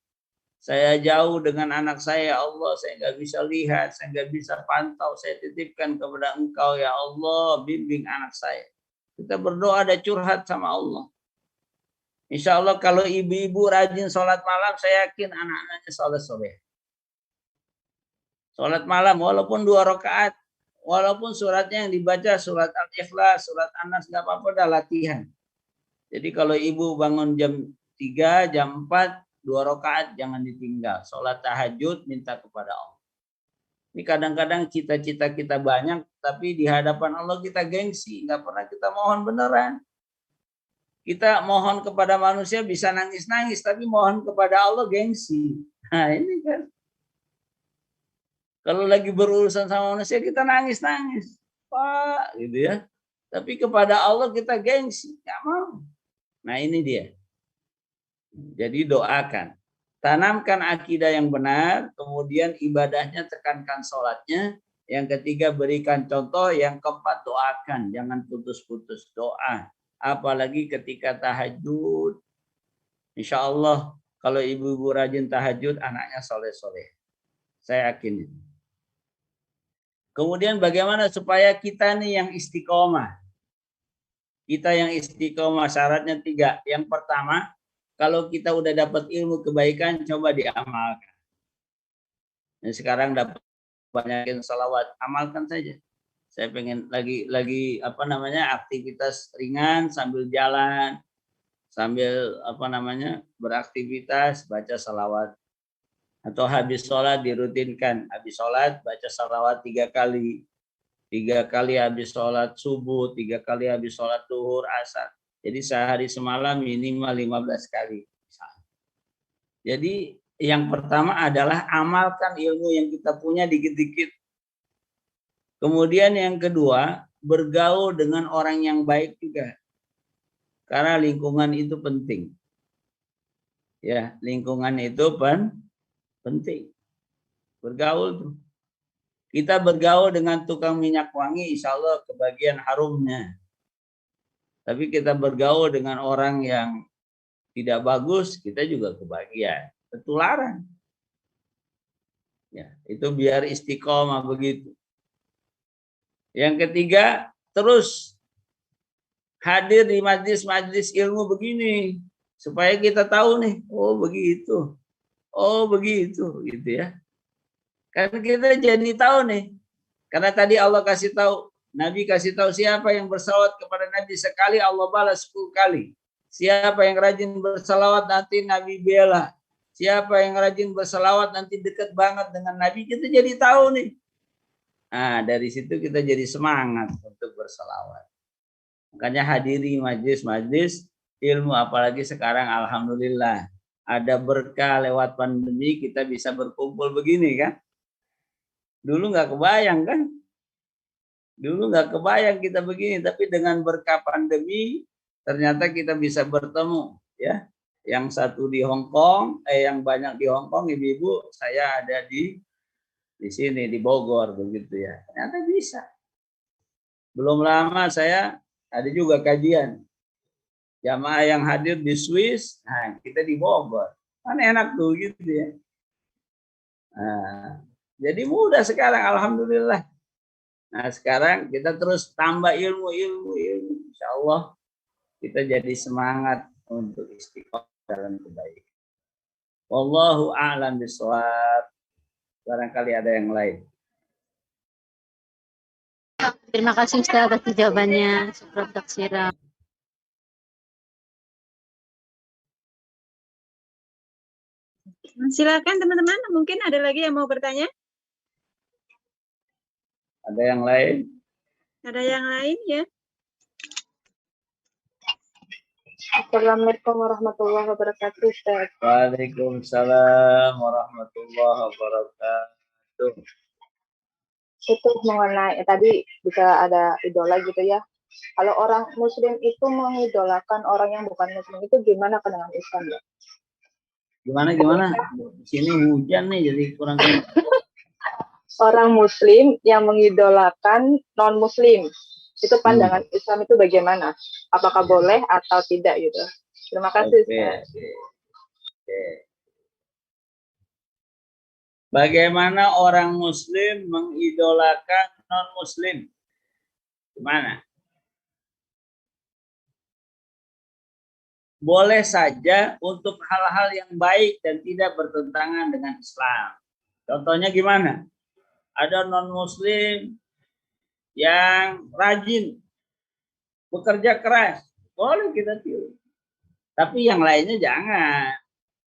saya jauh dengan anak saya, Allah, saya nggak bisa lihat, saya nggak bisa pantau, saya titipkan kepada Engkau, ya Allah, bimbing anak saya. Kita berdoa ada curhat sama Allah. Insya Allah kalau ibu-ibu rajin sholat malam, saya yakin anak-anaknya soleh-soleh. Sholat malam walaupun 2 rakaat, walaupun suratnya yang dibaca surat Al-Ikhlas, surat An-Nas, nggak apa-apa, dah latihan. Jadi kalau ibu bangun jam 3, jam 4, 2 rakaat jangan ditinggal. Sholat tahajud minta kepada Allah. Ini kadang-kadang cita-cita kita banyak, tapi di hadapan Allah kita gengsi, nggak pernah kita mohon beneran. Kita mohon kepada manusia bisa nangis-nangis, tapi mohon kepada Allah gengsi. Nah ini kan. Kalau lagi berurusan sama manusia kita nangis-nangis. Pak, gitu ya. Tapi kepada Allah kita gengsi, nggak mau. Nah ini dia. Jadi doakan. Tanamkan akidah yang benar, kemudian ibadahnya tekankan sholatnya. Yang ketiga berikan contoh, yang keempat doakan, jangan putus-putus doa. Apalagi ketika tahajud. Insya Allah kalau ibu-ibu rajin tahajud, anaknya soleh-soleh. Saya yakin. Kemudian bagaimana supaya kita nih yang istiqomah? Kita yang istiqomah syaratnya 3. Yang pertama, kalau kita udah dapat ilmu kebaikan, coba diamalkan. Dan sekarang dapat banyakin salawat, amalkan saja. Saya pengen lagi aktivitas ringan sambil jalan, sambil beraktivitas, baca salawat. Atau habis sholat dirutinkan, habis sholat baca salawat 3 kali. 3 kali habis sholat subuh, 3 kali habis sholat duhur, asar. Jadi sehari semalam minimal 15 kali. Jadi yang pertama adalah amalkan ilmu yang kita punya dikit-dikit. Kemudian yang kedua, bergaul dengan orang yang baik juga. Karena lingkungan itu penting. Ya, lingkungan itu penting. Bergaul tuh. Kita bergaul dengan tukang minyak wangi, insya Allah kebagian harumnya. Tapi kita bergaul dengan orang yang tidak bagus, kita juga kebagian. Ketularan. Ya, itu biar istiqomah begitu. Yang ketiga, terus hadir di majlis-majlis ilmu begini. Supaya kita tahu nih, oh begitu. Oh begitu, gitu ya. Karena kita jadi tahu nih. Karena tadi Allah kasih tahu, Nabi kasih tahu siapa yang bersalawat kepada Nabi sekali Allah balas 10 kali. Siapa yang rajin bersalawat nanti Nabi bela. Siapa yang rajin bersalawat nanti dekat banget dengan Nabi. Kita jadi tahu nih. Nah dari situ kita jadi semangat untuk bersalawat. Makanya hadiri majlis-majlis ilmu, apalagi sekarang alhamdulillah ada berkah lewat pandemi kita bisa berkumpul begini kan. Dulu nggak kebayang kan. Dulu nggak kebayang kita begini, tapi dengan berkah pandemi ternyata kita bisa bertemu ya. Yang satu di Hong Kong, yang banyak di Hong Kong, ibu-ibu, saya ada di sini di Bogor begitu ya. Ternyata bisa. Belum lama saya ada juga kajian. Jamaah yang hadir di Swiss, nah kita di Bogor. Kan enak tuh gitu ya. Nah, jadi mudah sekarang alhamdulillah. Nah sekarang kita terus tambah ilmu. Insya Allah kita jadi semangat untuk istiqomah dalam kebaikan. Wallahu a'lam bishawab. Barangkali ada yang lain. Terima kasih Ustaz atas jawabannya. Syukran taksira. Silakan teman-teman, mungkin ada lagi yang mau bertanya? Ada yang lain? Ada yang lain ya? Assalamualaikum warahmatullahi wabarakatuh, Ustaz. Waalaikumsalam warahmatullahi wabarakatuh. Itu mengenai tadi bisa ada idola gitu ya. Kalau orang Muslim itu mengidolakan orang yang bukan Muslim itu gimana dengan Islam ya? Gimana? Di sini hujan nih jadi kurang. Orang Muslim yang mengidolakan non Muslim itu pandangan Islam itu bagaimana? Apakah boleh atau tidak gitu? Terima kasih. Oke. Bagaimana orang Muslim mengidolakan non Muslim? Gimana? Boleh saja untuk hal-hal yang baik dan tidak bertentangan dengan Islam. Contohnya gimana? Ada non-Muslim yang rajin, bekerja keras. Boleh kita tiru. Tapi yang lainnya jangan.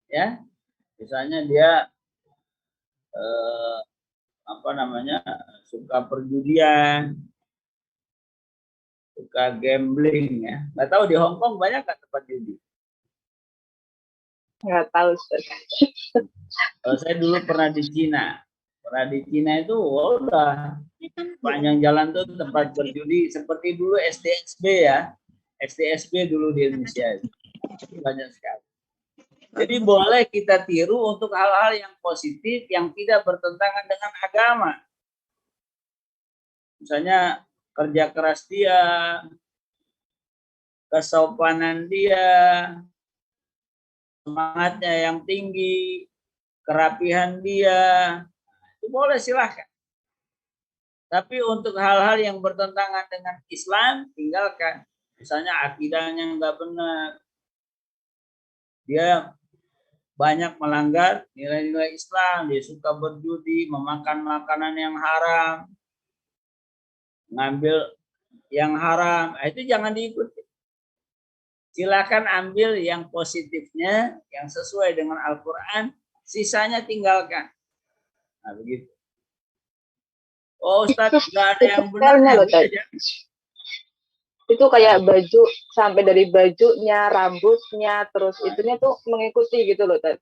Ya, misalnya dia apa namanya, suka perjudian, suka gambling ya. Nggak tahu di Hong Kong banyak nggak tempat judi? Nggak tahu, Ustaz. Kalau saya dulu pernah di Cina. Pernah di Cina itu udah panjang jalan tuh tempat berjudi seperti dulu STSB ya. STSB dulu di Indonesia. Banyak sekali. Jadi boleh kita tiru untuk hal-hal yang positif yang tidak bertentangan dengan agama. Misalnya kerja keras dia, kesopanan dia, semangatnya yang tinggi, kerapihan dia, itu boleh silahkan. Tapi untuk hal-hal yang bertentangan dengan Islam, tinggalkan. Misalnya akidahnya nggak benar, dia banyak melanggar nilai-nilai Islam, dia suka berjudi, memakan makanan yang haram, ngambil yang haram, itu jangan diikuti. Silakan ambil yang positifnya, yang sesuai dengan Al-Quran, sisanya tinggalkan. Nah, begitu. Oh, Ustaz, nggak ada yang benar. Itu kayak baju, sampai dari bajunya, rambutnya, terus itunya tuh mengikuti gitu loh, Ustaz.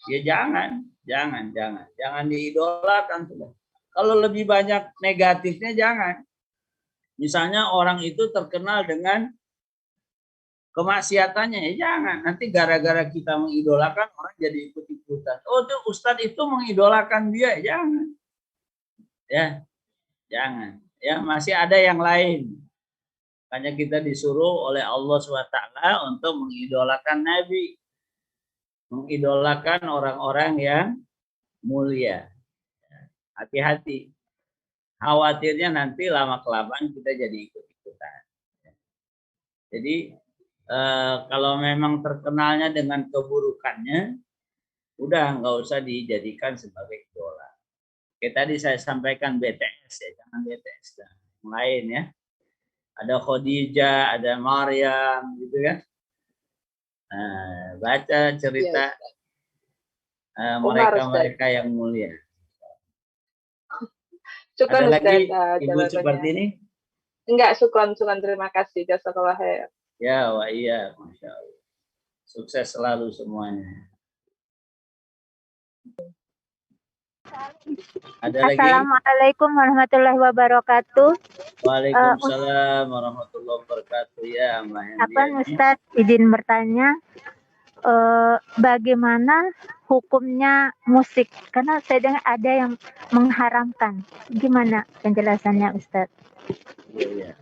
Ya jangan diidolakan. Kalau lebih banyak negatifnya jangan. Misalnya orang itu terkenal dengan kemaksiatannya, ya jangan. Nanti gara-gara kita mengidolakan orang jadi ikut-ikutan. Oh, tuh Ustadz itu mengidolakan dia, jangan. Ya, jangan. Ya, masih ada yang lain. Hanya kita disuruh oleh Allah SWT untuk mengidolakan Nabi. Mengidolakan orang-orang yang mulia. Hati-hati. Khawatirnya nanti lama-kelamaan kita jadi ikut-ikutan. Jadi kalau memang terkenalnya dengan keburukannya, udah nggak usah dijadikan sebagai idola. Kayak tadi saya sampaikan BTS ya, jangan BTS dan yang lain ya. Ada Khadijah, ada Maryam, gitu kan. Baca cerita mereka-mereka yang mulia. Syukran, ada lagi Ustaz, ibu seperti ini? Enggak, syukran, terima kasih. Jazakallah khair. Ya, wa iya, Masya Allah. Sukses selalu semuanya. Ada lagi? Assalamualaikum warahmatullahi wabarakatuh. Waalaikumsalam warahmatullahi wabarakatuh. Ya, Apa Ustadz izin bertanya, bagaimana hukumnya musik? Karena saya dengar ada yang mengharamkan. Gimana penjelasannya, Ustadz? Ya.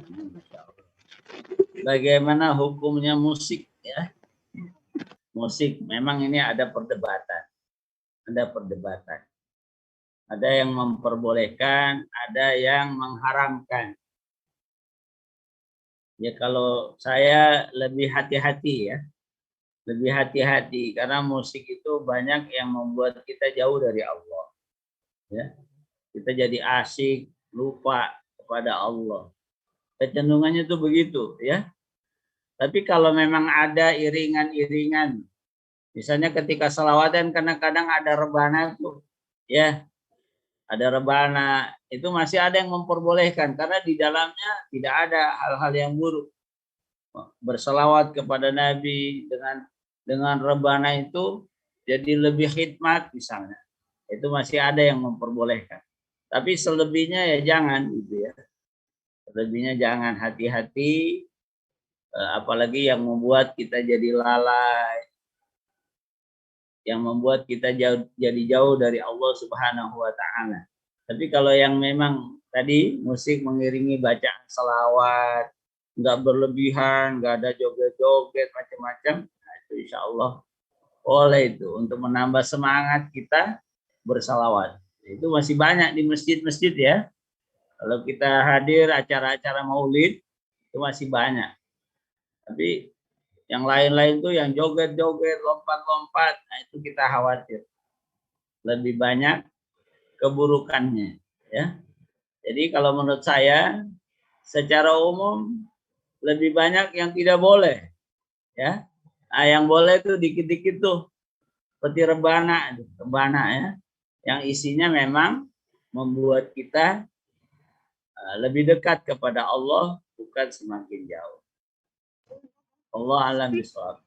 Bagaimana hukumnya musik ya? Musik memang ini ada perdebatan. Ada yang memperbolehkan, ada yang mengharamkan. Ya kalau saya lebih hati-hati ya. Lebih hati-hati karena musik itu banyak yang membuat kita jauh dari Allah. Ya. Kita jadi asyik, lupa kepada Allah. Kecenderungannya tuh begitu ya. Tapi kalau memang ada iringan-iringan, misalnya ketika selawatan kadang-kadang ada rebana tuh, ya. Ada rebana, itu masih ada yang memperbolehkan karena di dalamnya tidak ada hal-hal yang buruk. Berselawat kepada Nabi dengan rebana itu jadi lebih khidmat misalnya. Itu masih ada yang memperbolehkan. Tapi selebihnya ya jangan gitu ya. Selebihnya jangan, hati-hati, apalagi yang membuat kita jadi lalai, yang membuat kita jadi jauh dari Allah Subhanahu wa Ta'ala. Tapi kalau yang memang tadi musik mengiringi bacaan selawat, nggak berlebihan, nggak ada joget-joget macam-macam, nah itu insya Allah boleh itu untuk menambah semangat kita bersalawat. Itu masih banyak di masjid-masjid ya. Kalau kita hadir acara-acara maulid itu masih banyak. Tapi yang lain-lain tuh yang joget-joget, lompat-lompat, nah itu kita khawatir. Lebih banyak keburukannya, ya. Jadi kalau menurut saya, secara umum lebih banyak yang tidak boleh, ya. Nah, yang boleh tuh dikit-dikit tuh, seperti rebana ya, yang isinya memang membuat kita lebih dekat kepada Allah, bukan semakin jauh. Allah alam bisawab.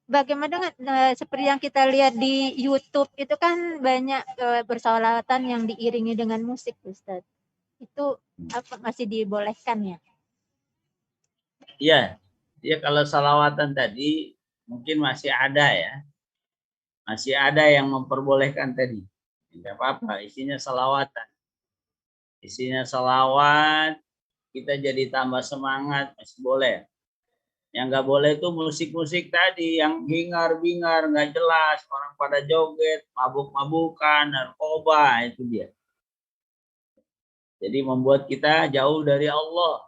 Bagaimana seperti yang kita lihat di YouTube itu kan banyak bersolawatan yang diiringi dengan musik, Ustaz. Itu apa masih dibolehkan ya? Iya, ya kalau salawatan tadi mungkin masih ada ya. Masih ada yang memperbolehkan tadi. Tidak apa-apa, isinya salawatan. Isinya salawat, kita jadi tambah semangat, masih boleh. Yang nggak boleh itu musik-musik tadi yang hingar-bingar, nggak jelas, orang pada joget, mabuk-mabukan, narkoba, itu dia. Jadi membuat kita jauh dari Allah.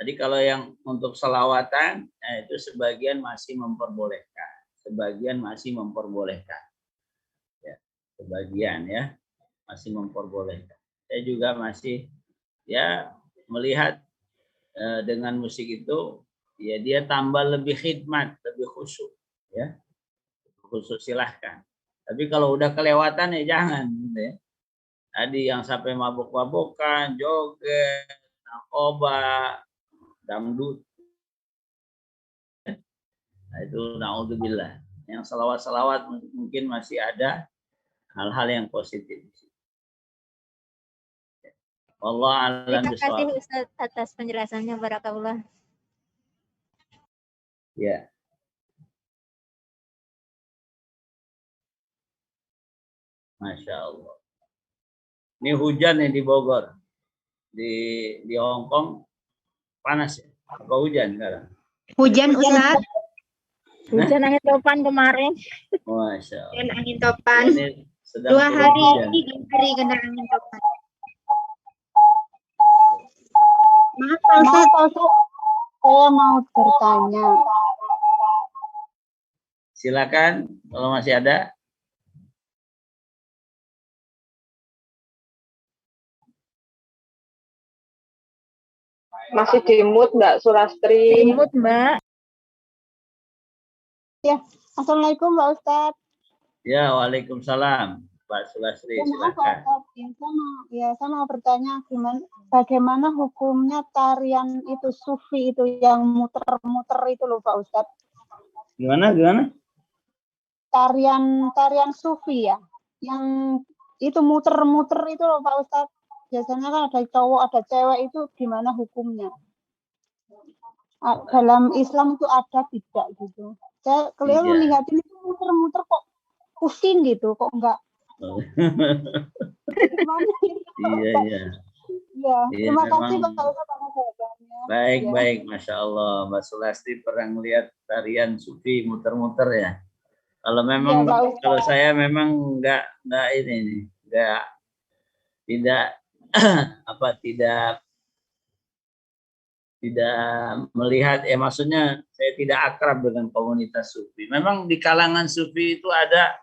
Tadi kalau yang untuk selawatan, itu sebagian masih memperbolehkan. Sebagian masih memperbolehkan. Ya, sebagian ya, masih memperbolehkan. Saya juga masih ya melihat dengan musik itu, ya dia tambah lebih khidmat, lebih khusyuk. Ya, khusyuk silahkan. Tapi kalau udah kelewatan ya jangan. Gitu ya. Tadi yang sampai mabuk-mabukan, joget, narkoba, dangdut. Nah, itu naudzubillah. Yang salawat-salawat mungkin masih ada hal-hal yang positif. Allah alam Terima kasih bisawab. Ustaz atas penjelasannya, barakallah. Ya. Masya Allah. Ini hujan nih di Bogor. Di Hong Kong panas ya? Apa hujan sekarang? Hujan, Ustaz. Hujan angin topan kemarin. Masya Allah. Dan angin topan. Ini sedang 2 hari hujan. ini 2 hari kena angin topan. Maaf, Pak Ustaz. Saya mau bertanya. Silakan kalau masih ada. Masih di mute Mbak Sulastri. Imut, Mbak. Ya, Assalamualaikum Mbak Ustadz. Ya, waalaikumsalam. Pak Sulastri, Maaf, silakan. Pak Ustadz. Saya mau bertanya bagaimana hukumnya tarian itu sufi itu yang muter-muter itu loh Pak Ustadz. Gimana? Tarian sufi ya, yang itu muter-muter itu loh Pak Ustadz. Biasanya kan ada cowok, ada cewek, itu gimana hukumnya? Dalam Islam itu ada tidak gitu? Saya kelihatin melihat ini muter-muter kok pusing gitu, kok enggak? Iya. Ya, terima kasih memang. Pak Ustadz atas jawabannya. Baik, Masya Allah. Mbak Sulasti pernah melihat tarian sufi muter-muter ya. Kalau memang, kalau saya memang enggak ini, tidak melihat, maksudnya saya tidak akrab dengan komunitas sufi. Memang di kalangan sufi itu ada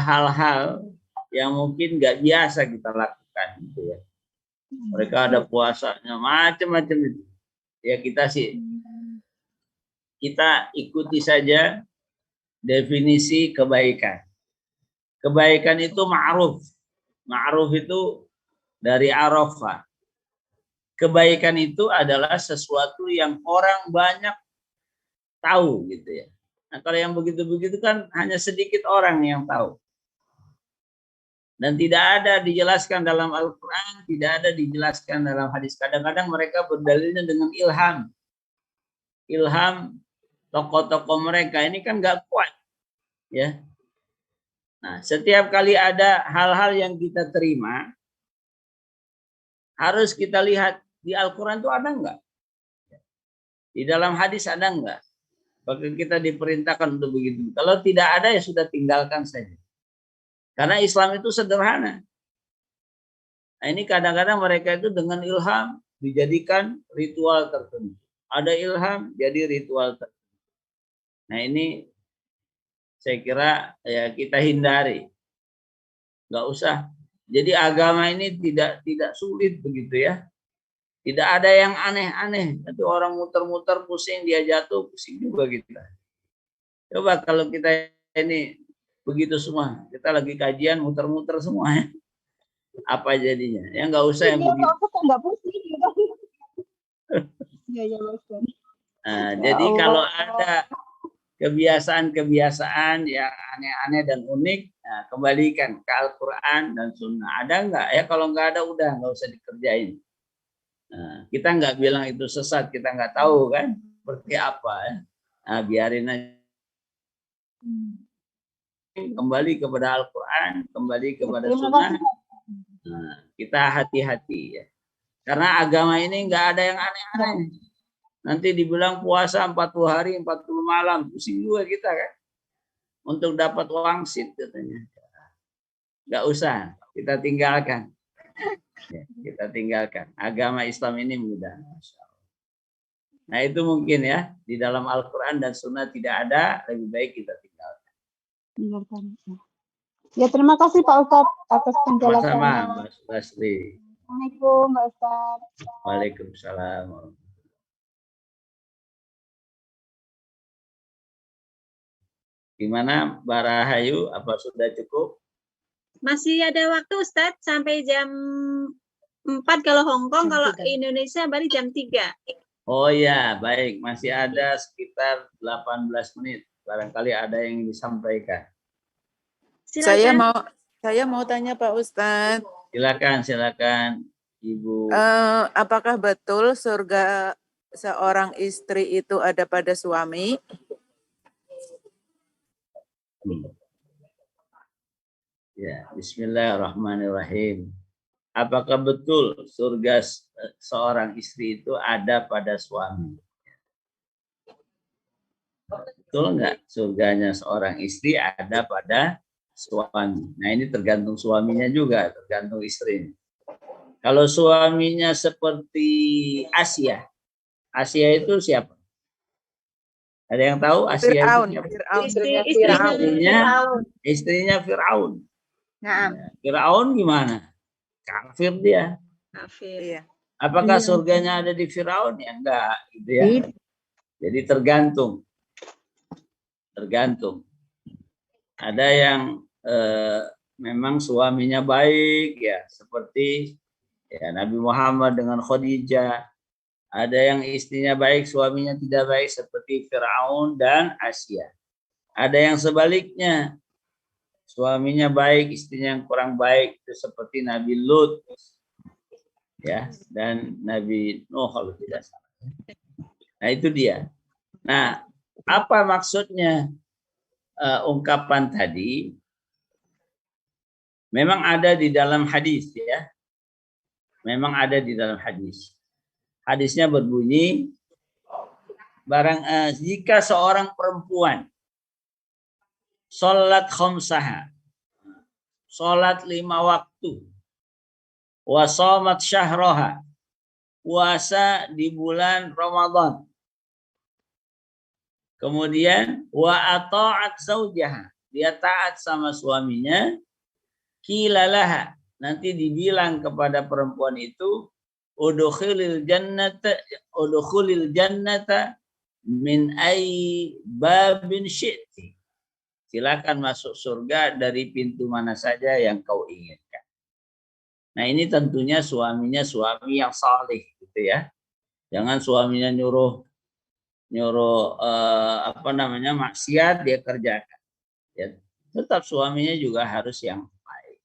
hal-hal yang mungkin nggak biasa kita lakukan gitu ya. Mereka ada puasanya macam-macam itu. Ya kita ikuti saja definisi kebaikan. Kebaikan itu ma'ruf. Ma'ruf itu dari arafah. Kebaikan itu adalah sesuatu yang orang banyak tahu gitu ya. Nah, kalau yang begitu-begitu kan hanya sedikit orang yang tahu. Dan tidak ada dijelaskan dalam Al-Quran, tidak ada dijelaskan dalam hadis. Kadang-kadang mereka berdalilnya dengan ilham. Ilham tokoh-tokoh mereka ini kan nggak kuat. Ya. Nah, setiap kali ada hal-hal yang kita terima, harus kita lihat di Al-Quran itu ada enggak? Di dalam hadis ada enggak? Bahkan kita diperintahkan untuk begitu. Kalau tidak ada ya sudah tinggalkan saja. Karena Islam itu sederhana. Nah, ini kadang-kadang mereka itu dengan ilham dijadikan ritual tertentu. Ada ilham jadi ritual tertentu. Nah, ini saya kira ya kita hindari. Enggak usah. Jadi agama ini tidak sulit begitu ya. Tidak ada yang aneh-aneh. Nanti orang muter-muter pusing, dia jatuh, pusing juga kita. Coba kalau kita ini begitu semua. Kita lagi kajian muter-muter semuanya. Apa jadinya? Ya nggak usah yang Iya, begitu. Pak Ustadz nggak pusing gitu. Iya, ya, Pak Ustadz. Nah, Ya jadi Allah. kalau ada kebiasaan-kebiasaan yang aneh-aneh dan unik, nah, kembalikan ke Al-Quran dan Sunnah. Ada nggak? Ya kalau nggak ada, udah nggak usah dikerjain. Nah, kita nggak bilang itu sesat, kita nggak tahu kan seperti apa ya. Nah, biarin aja. Kembali kepada Al-Quran, kembali kepada Terima Sunnah. kasih. Nah, kita hati-hati ya. Karena agama ini nggak ada yang aneh-aneh. Nanti dibilang puasa 40 hari, 40 malam. Pusing juga kita kan. Untuk dapat wangsit katanya. Nggak usah, kita tinggalkan. Ya, kita tinggalkan. Agama Islam ini mudah. Nah itu mungkin ya. Di dalam Al-Quran dan Sunnah tidak ada. Lebih baik kita tinggalkan. Ya, terima kasih Pak Ustadz atas Sama-sama, penjelasannya. Mas Basri. Assalamualaikum, Pak Ustadz. Waalaikumsalam. Gimana Mbak Rahayu? Apa sudah cukup? Masih ada waktu Ustadz sampai jam 4 kalau Hong Kong, kalau Indonesia baru jam 3. Oh ya, baik. Masih ada sekitar 18 menit. Barangkali ada yang disampaikan. Silakan. Saya mau tanya Pak Ustadz. Silakan Ibu. Apakah betul surga seorang istri itu ada pada suami? Ya, Bismillahirrahmanirrahim. Apakah betul surga seorang istri itu ada pada suami? Betul nggak surganya seorang istri ada pada suami? Nah ini tergantung suaminya juga, tergantung istrinya. Kalau suaminya seperti Asia, Asia itu siapa? Ada yang tahu Asia Fir'aun. itu siapa? Istrinya Fir'aun. Nah, Fir'aun gimana? Kafir dia. Kafir. Iya. Apakah surganya ada di Fir'aun? Ya enggak, gitu ya. Jadi tergantung. Ada yang memang suaminya baik ya, seperti ya Nabi Muhammad dengan Khadijah. Ada yang istrinya baik, suaminya tidak baik, seperti Fir'aun dan Asia. Ada yang sebaliknya, suaminya baik, istrinya yang kurang baik, itu seperti Nabi Lut ya, dan Nabi Nuh kalau tidak salah. Nah itu dia. Nah, apa maksudnya ungkapan tadi? Memang ada di dalam hadis ya. Memang ada di dalam hadis. Hadisnya berbunyi, jika seorang perempuan sholat khamsaha, sholat 5 waktu, wa shamat syahroha, puasa di bulan Ramadan, kemudian wa ata'at zaujaha, dia taat sama suaminya, kilalaha, nanti dibilang kepada perempuan itu, udkhulil jannata min ayyi babin syi'ti. Silakan masuk surga dari pintu mana saja yang kau inginkan. Nah, ini tentunya suaminya suami yang saleh gitu ya. Jangan suaminya nyuruh maksiat dia kerjakan. Ya, tetap suaminya juga harus yang baik.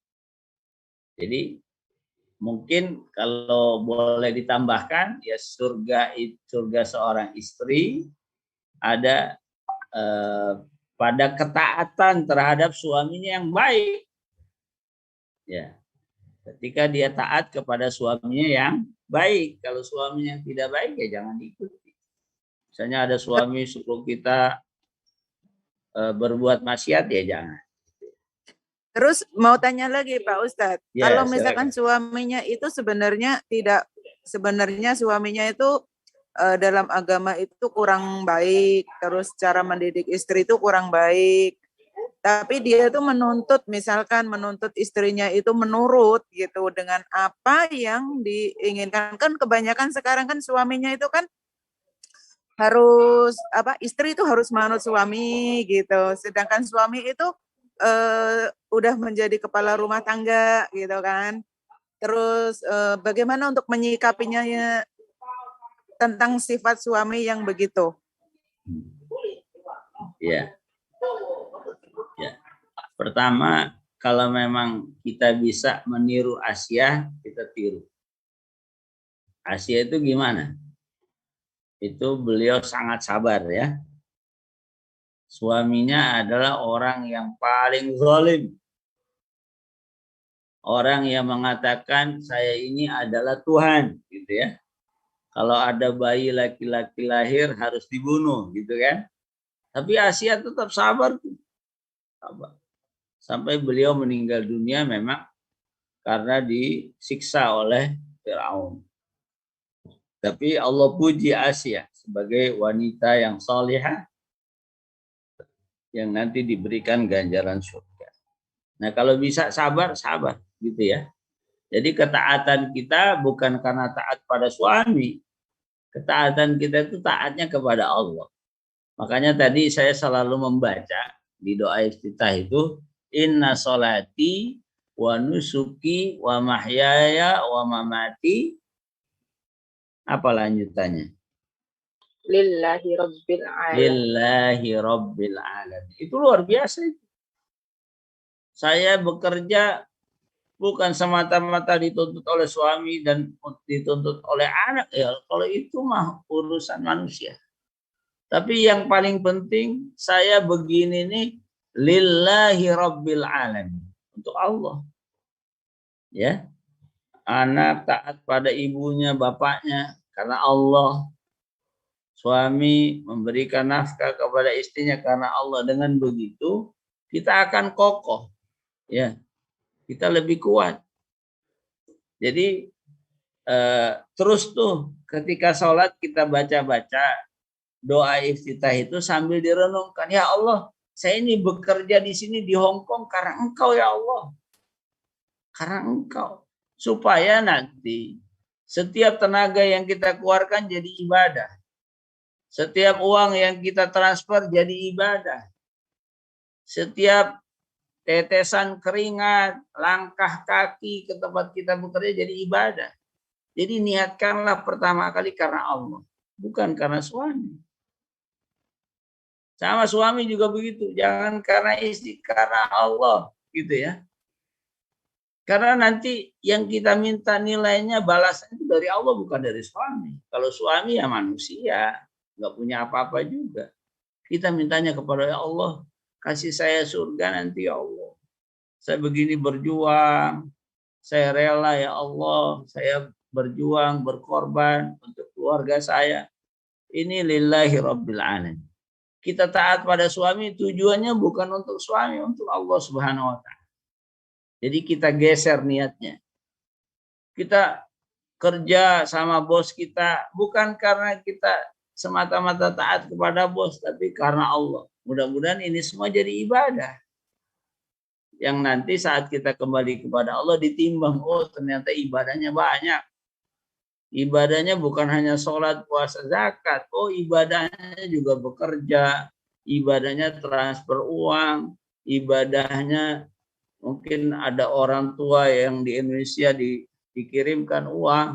Jadi mungkin kalau boleh ditambahkan ya surga seorang istri ada pada ketaatan terhadap suaminya yang baik. Ya. Ketika dia taat kepada suaminya yang baik. Kalau suaminya yang tidak baik ya jangan diikuti. Misalnya ada suami suruh kita berbuat maksiat ya jangan. Terus mau tanya lagi Pak Ustadz, Ya, kalau misalkan suaminya itu sebenarnya suaminya itu dalam agama itu kurang baik, terus cara mendidik istri itu kurang baik, tapi dia itu menuntut istrinya itu menurut gitu dengan apa yang diinginkan. Kan kebanyakan sekarang kan suaminya itu kan harus istri itu harus manut suami gitu, sedangkan suami itu udah menjadi kepala rumah tangga gitu kan. Terus bagaimana untuk menyikapinya ya, tentang sifat suami yang begitu? Ya. Ya. Pertama, kalau memang kita bisa meniru Asia, kita tiru. Asia itu gimana? Itu beliau sangat sabar ya. Suaminya adalah orang yang paling zalim. Orang yang mengatakan saya ini adalah Tuhan, gitu ya. Kalau ada bayi laki-laki lahir harus dibunuh, gitu kan. Tapi Asia tetap sabar. Sabar. Sampai beliau meninggal dunia memang karena disiksa oleh Firaun. Tapi Allah puji Asia sebagai wanita yang salihah yang nanti diberikan ganjaran surga. Nah, kalau bisa sabar, sabar gitu ya. Jadi ketaatan kita bukan karena taat pada suami. Ketaatan kita itu taatnya kepada Allah. Makanya tadi saya selalu membaca di doa iftitah itu, inna sholati wa nusuki wa mahyaya wa mamati. Apa lanjutannya? Lillahi rabbil alamin. Lillahi rabbil alamin. Itu luar biasa itu. Saya bekerja bukan semata-mata dituntut oleh suami dan dituntut oleh anak. Ya, kalau itu mah urusan manusia. Tapi yang paling penting saya begini nih lillahi rabbil alamin. Untuk Allah. Ya. Anak taat pada ibunya, bapaknya karena Allah. Suami memberikan nafkah kepada istrinya karena Allah. Dengan begitu kita akan kokoh. Ya. Kita lebih kuat. Jadi terus tuh ketika sholat kita baca-baca doa iftitah itu sambil direnungkan. Ya Allah, saya ini bekerja di sini di Hong Kong karena Engkau ya Allah. Karena Engkau. Supaya nanti setiap tenaga yang kita keluarkan jadi ibadah. Setiap uang yang kita transfer jadi ibadah. Setiap tetesan keringat, langkah kaki ke tempat kita bekerja jadi ibadah. Jadi niatkanlah pertama kali karena Allah, bukan karena suami. Sama suami juga begitu, jangan karena istri, karena Allah, gitu ya. Karena nanti yang kita minta nilainya balasan itu dari Allah, bukan dari suami. Kalau suami ya manusia, nggak punya apa-apa juga. Kita mintanya kepada Allah, kasih saya surga nanti ya Allah. Saya begini berjuang, saya rela ya Allah, saya berjuang, berkorban untuk keluarga saya. Ini lillahi rabbil alamin. Kita taat pada suami tujuannya bukan untuk suami, untuk Allah Subhanahu wa taala. Jadi kita geser niatnya. Kita kerja sama bos kita bukan karena kita semata-mata taat kepada bos, tapi karena Allah. Mudah-mudahan ini semua jadi ibadah. Yang nanti saat kita kembali kepada Allah ditimbang, oh ternyata ibadahnya banyak. Ibadahnya bukan hanya sholat, puasa, zakat. Oh ibadahnya juga bekerja. Ibadahnya transfer uang. Ibadahnya mungkin ada orang tua yang di Indonesia dikirimkan uang.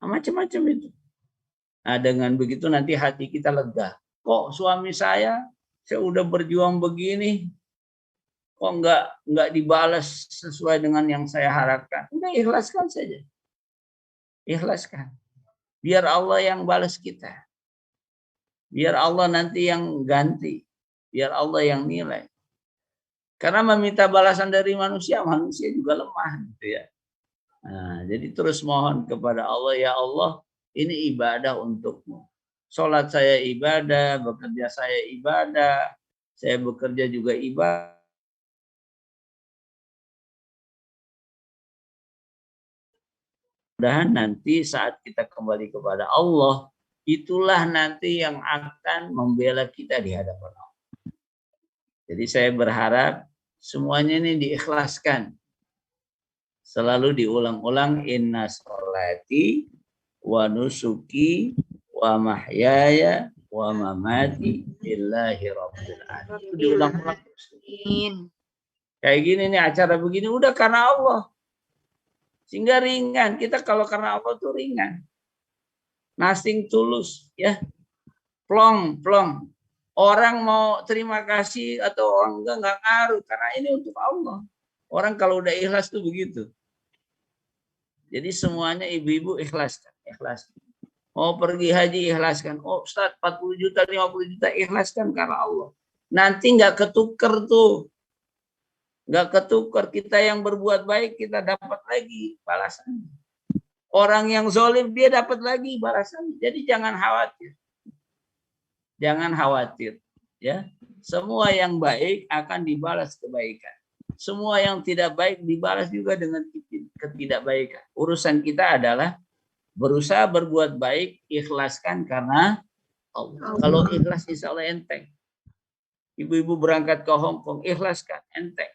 Nah, macam-macam itu. Nah dengan begitu nanti hati kita lega. Kok suami saya udah berjuang begini, kok nggak dibalas sesuai dengan yang saya harapkan. Udah ikhlaskan saja. Ikhlaskan. Biar Allah yang balas kita. Biar Allah nanti yang ganti. Biar Allah yang nilai. Karena meminta balasan dari manusia, manusia juga lemah gitu ya. Nah, jadi terus mohon kepada Allah, ya Allah, ini ibadah untukmu. Sholat saya ibadah, bekerja saya ibadah, saya bekerja juga ibadah. Mudah-mudahan nanti saat kita kembali kepada Allah, itulah nanti yang akan membela kita di hadapan Allah. Jadi saya berharap semuanya ini diikhlaskan. Selalu diulang-ulang, inna sholati wa nusuki wa mahyaya wa mamati lillahi rabbil alamin. Diulang-ulang. Kayak gini nih acara begini udah karena Allah. Sehingga ringan. Kita kalau karena Allah tuh ringan. Nothing tulus ya. Plong. Orang mau terima kasih atau orang enggak ngaruh karena ini untuk Allah. Orang kalau udah ikhlas tuh begitu. Jadi semuanya ibu-ibu ikhlaskan. Mau pergi haji ikhlaskan. Oh Ustaz 40 juta, 50 juta ikhlaskan karena Allah. Nanti nggak ketuker tuh. Nggak ketuker. Kita yang berbuat baik kita dapat lagi balasannya. Orang yang zalim dia dapat lagi balasannya. Jadi jangan khawatir. Jangan khawatir. Ya, semua yang baik akan dibalas kebaikan. Semua yang tidak baik dibalas juga dengan ketidakbaikan. Urusan kita adalah berusaha berbuat baik, ikhlaskan karena Allah. Kalau ikhlas insya Allah enteng. Ibu-ibu berangkat ke Hong Kong, ikhlaskan, enteng.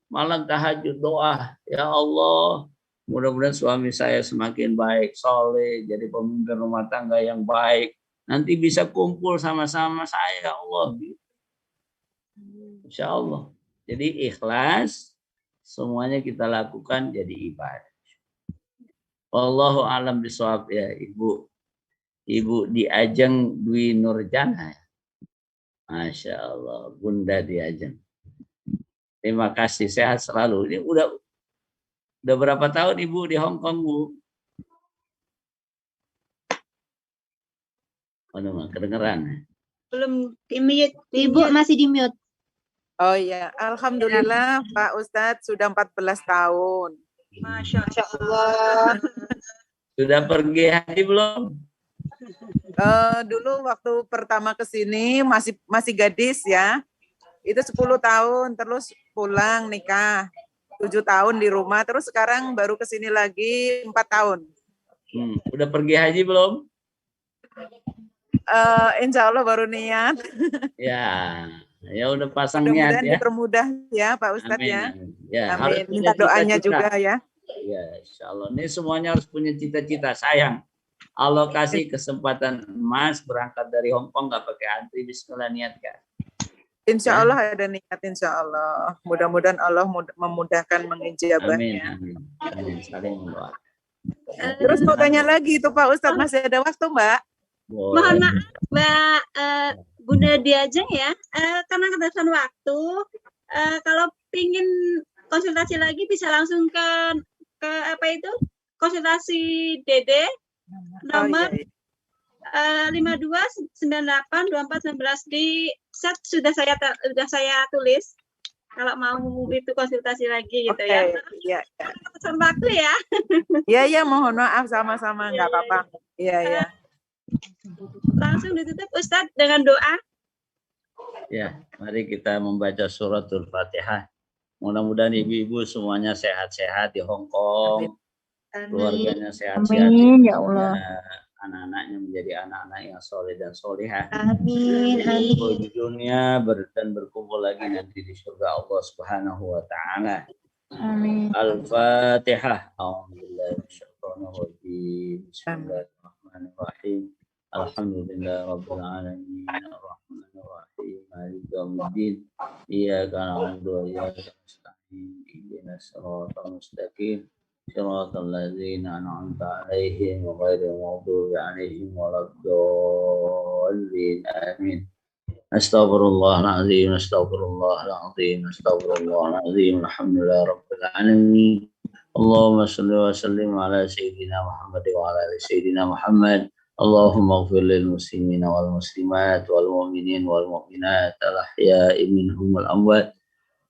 Malam tahajud doa, ya Allah, mudah-mudahan suami saya semakin baik, soleh, jadi pemimpin rumah tangga yang baik. Nanti bisa kumpul sama-sama saya, ya Allah. Insya Allah. Jadi ikhlas, semuanya kita lakukan jadi ibadah. Wallahu a'lam bishawab ya Ibu. Ibu di Ajeng Dwi Nurjana. Masya Allah, Bunda di Ajeng. Terima kasih, sehat selalu. Ini udah berapa tahun Ibu di Hong Kong, Bu? Aduh, kedengeran. Belum di-mute. Ibu masih di mute. Oh iya, alhamdulillah Pak Ustadz sudah 14 tahun. Masya Allah. Sudah pergi haji belum? Dulu waktu pertama ke sini masih gadis ya. Itu 10 tahun, terus pulang nikah. 7 tahun di rumah, terus sekarang baru ke sini lagi 4 tahun. Udah pergi haji belum? Insya Allah baru niat. Ya udah pasang niat ya. Dipermudah ya Pak Ustadz Amin, ya. amin. Ya, amin. harus Minta doanya cita-cita juga ya. Ya, insya Allah. Ini semuanya harus punya cita-cita. Sayang, Allah kasih kesempatan emas berangkat dari Hong Kong nggak pakai antri. Bismillah niatkan. Insya Allah ada niat, insya Allah. Mudah-mudahan Allah memudahkan mengijabahnya. Amin. Saling berdoa. Terus mau tanya lagi itu Pak Ustadz, masih ada waktu Mbak? Mohon maaf Mbak Bunda Diajeng ya, karena keterbatasan waktu, kalau pingin konsultasi lagi bisa langsung ke apa itu konsultasi Dede nomor 52982419 di chat sudah saya tulis. Kalau mau itu konsultasi lagi gitu ya. Iya. Keterbatasan waktu ya. Iya, mohon maaf sama-sama, nggak apa-apa. Iya. Langsung ditutup Ustadz dengan doa. Ya, mari kita membaca suratul Fatihah. Mudah-mudahan ibu-ibu semuanya sehat-sehat di Hong Kong. Keluarganya sehat-sehat. Amin, ya Allah. Anak-anaknya menjadi anak-anak yang soleh dan solehah. Amin. Di dunia dan berkumpul lagi nanti di surga Allah Subhanahu wa taala. Amin. Al-Fatihah. A'udzubillahi Bismillahirrahmanirrahim. Alhamdulillahirabbil alamin. Arrahmanirrahim. Maliki yaumiddin. Iyyaka na'budu wa iyyaka nasta'in. Ihdinas siratal mustaqim. Siratal ladzina an'amta 'alaihim ghairil maghdubi 'alaihim waladdallin. Amin. Astaghfirullahaladzim. Alhamdulillahirabbil alamin. Allahumma shalli wa sallim ala sayyidina Muhammad wa ala ali sayyidina Muhammad. Allahumma ighfir lil muslimina wal muslimat wal mu'minin wal mu'minat al ahya'i minhum wal amwat.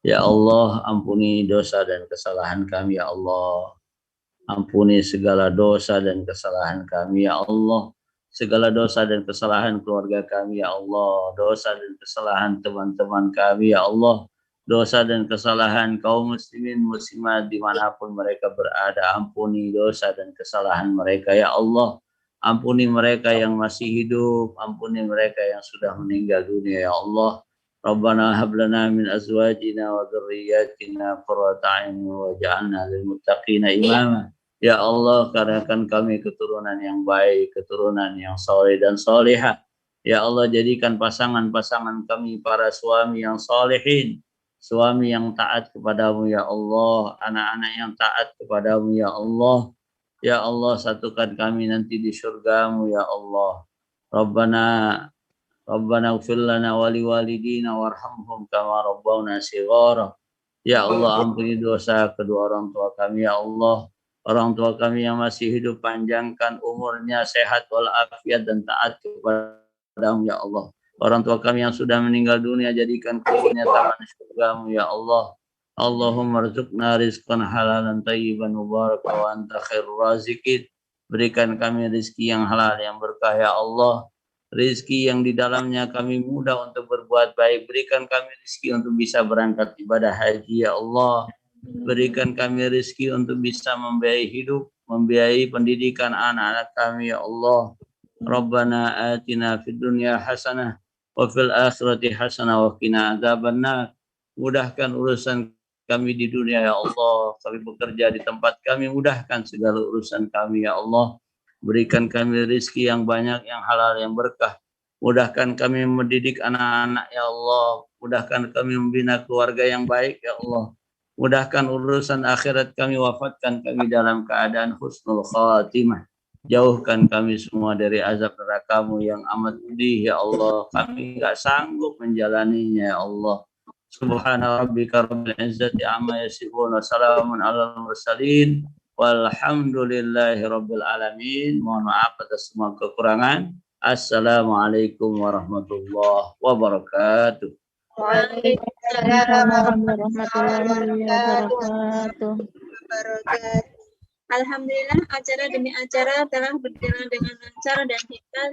Ya Allah, ampuni dosa dan kesalahan kami ya Allah. Ampuni segala dosa dan kesalahan kami ya Allah. Segala dosa dan kesalahan keluarga kami ya Allah. Dosa dan kesalahan teman-teman kami ya Allah. Dosa dan kesalahan kaum muslimin muslimat dimanapun mereka berada. Ampuni dosa dan kesalahan mereka ya Allah. Ampuni mereka yang masih hidup. Ampuni mereka yang sudah meninggal dunia ya Allah. Rabbana hab lana min azwajina wa dzurriyyatina qurrata a'yun waj'alna lil muttaqina imama. Ya Allah, karyakan kami keturunan yang baik, keturunan yang saleh dan salihah. Ya Allah, jadikan pasangan-pasangan kami para suami yang salihin, suami yang taat kepadamu ya Allah, anak-anak yang taat kepadamu ya Allah. Ya Allah, satukan kami nanti di surgamu ya Allah. Rabbana ighfir lana wa liwalidina warhamhum kama rabbawna shighara. Ya Allah, ampuni dosa kedua orang tua kami ya Allah. Orang tua kami yang masih hidup, panjangkan umurnya, sehat walafiat dan taat kepadamu ya Allah. Orang tua kami yang sudah meninggal dunia, jadikan kuburnya taman surgamu ya Allah. Allahumma rzuqna rizqan halalan tayyiban mubarakan wa anta khairur raziqin. Berikan kami rizki yang halal yang berkah ya Allah. Rizki yang di dalamnya kami mudah untuk berbuat baik. Berikan kami rizki untuk bisa berangkat ibadah haji ya Allah. Berikan kami rizki untuk bisa membiayai hidup, membiayai pendidikan anak-anak kami ya Allah. Rabbana atina fid dunya hasanah wa fil akhirati hasanah wa qina adzabannar. Mudahkan urusan kami di dunia ya Allah. Kami bekerja di tempat kami, mudahkan segala urusan kami ya Allah. Berikan kami rizki yang banyak, yang halal, yang berkah. Mudahkan kami mendidik anak-anak ya Allah. Mudahkan kami membina keluarga yang baik ya Allah. Mudahkan urusan akhirat kami, wafatkan kami dalam keadaan husnul khatimah. Jauhkan kami semua dari azab neraka-Mu yang amat pedih ya Allah. Kami enggak sanggup menjalaninya ya Allah. Subhana rabbika rabbil izzati amma yasifun wa salamun alal mursalin walhamdulillahi rabbil alamin. Mohon maaf atas semua kekurangan. Assalamualaikum warahmatullahi wabarakatuh. Waalaikumsalam warahmatullahi wabarakatuh. Alhamdulillah, acara demi acara telah berjalan dengan lancar dan hikmat.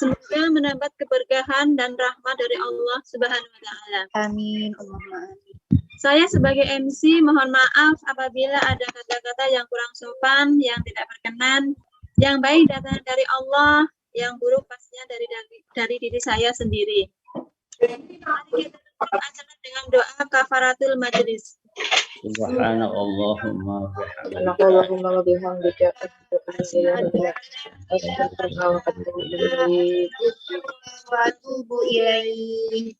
Semoga mendapat keberkahan dan rahmat dari Allah Subhanahu wa taala. Amin. Allahumma amin. Saya sebagai MC mohon maaf apabila ada kata-kata yang kurang sopan, yang tidak berkenan. Yang baik datang dari Allah, yang buruk pastinya dari diri saya sendiri. Mari kita tutup acara dengan doa kafaratul majlis. Subhanallahumma Allahumma wa bihamdika asyhadu an la ilaha wa atubu ilaih.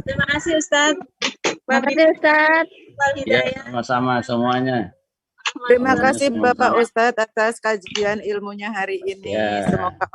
Terima kasih Ustaz. Terima kasih Ustaz. Ya, sama-sama semuanya. Terima kasih Bapak Ustadz atas kajian ilmunya hari ini. Ya. Semoga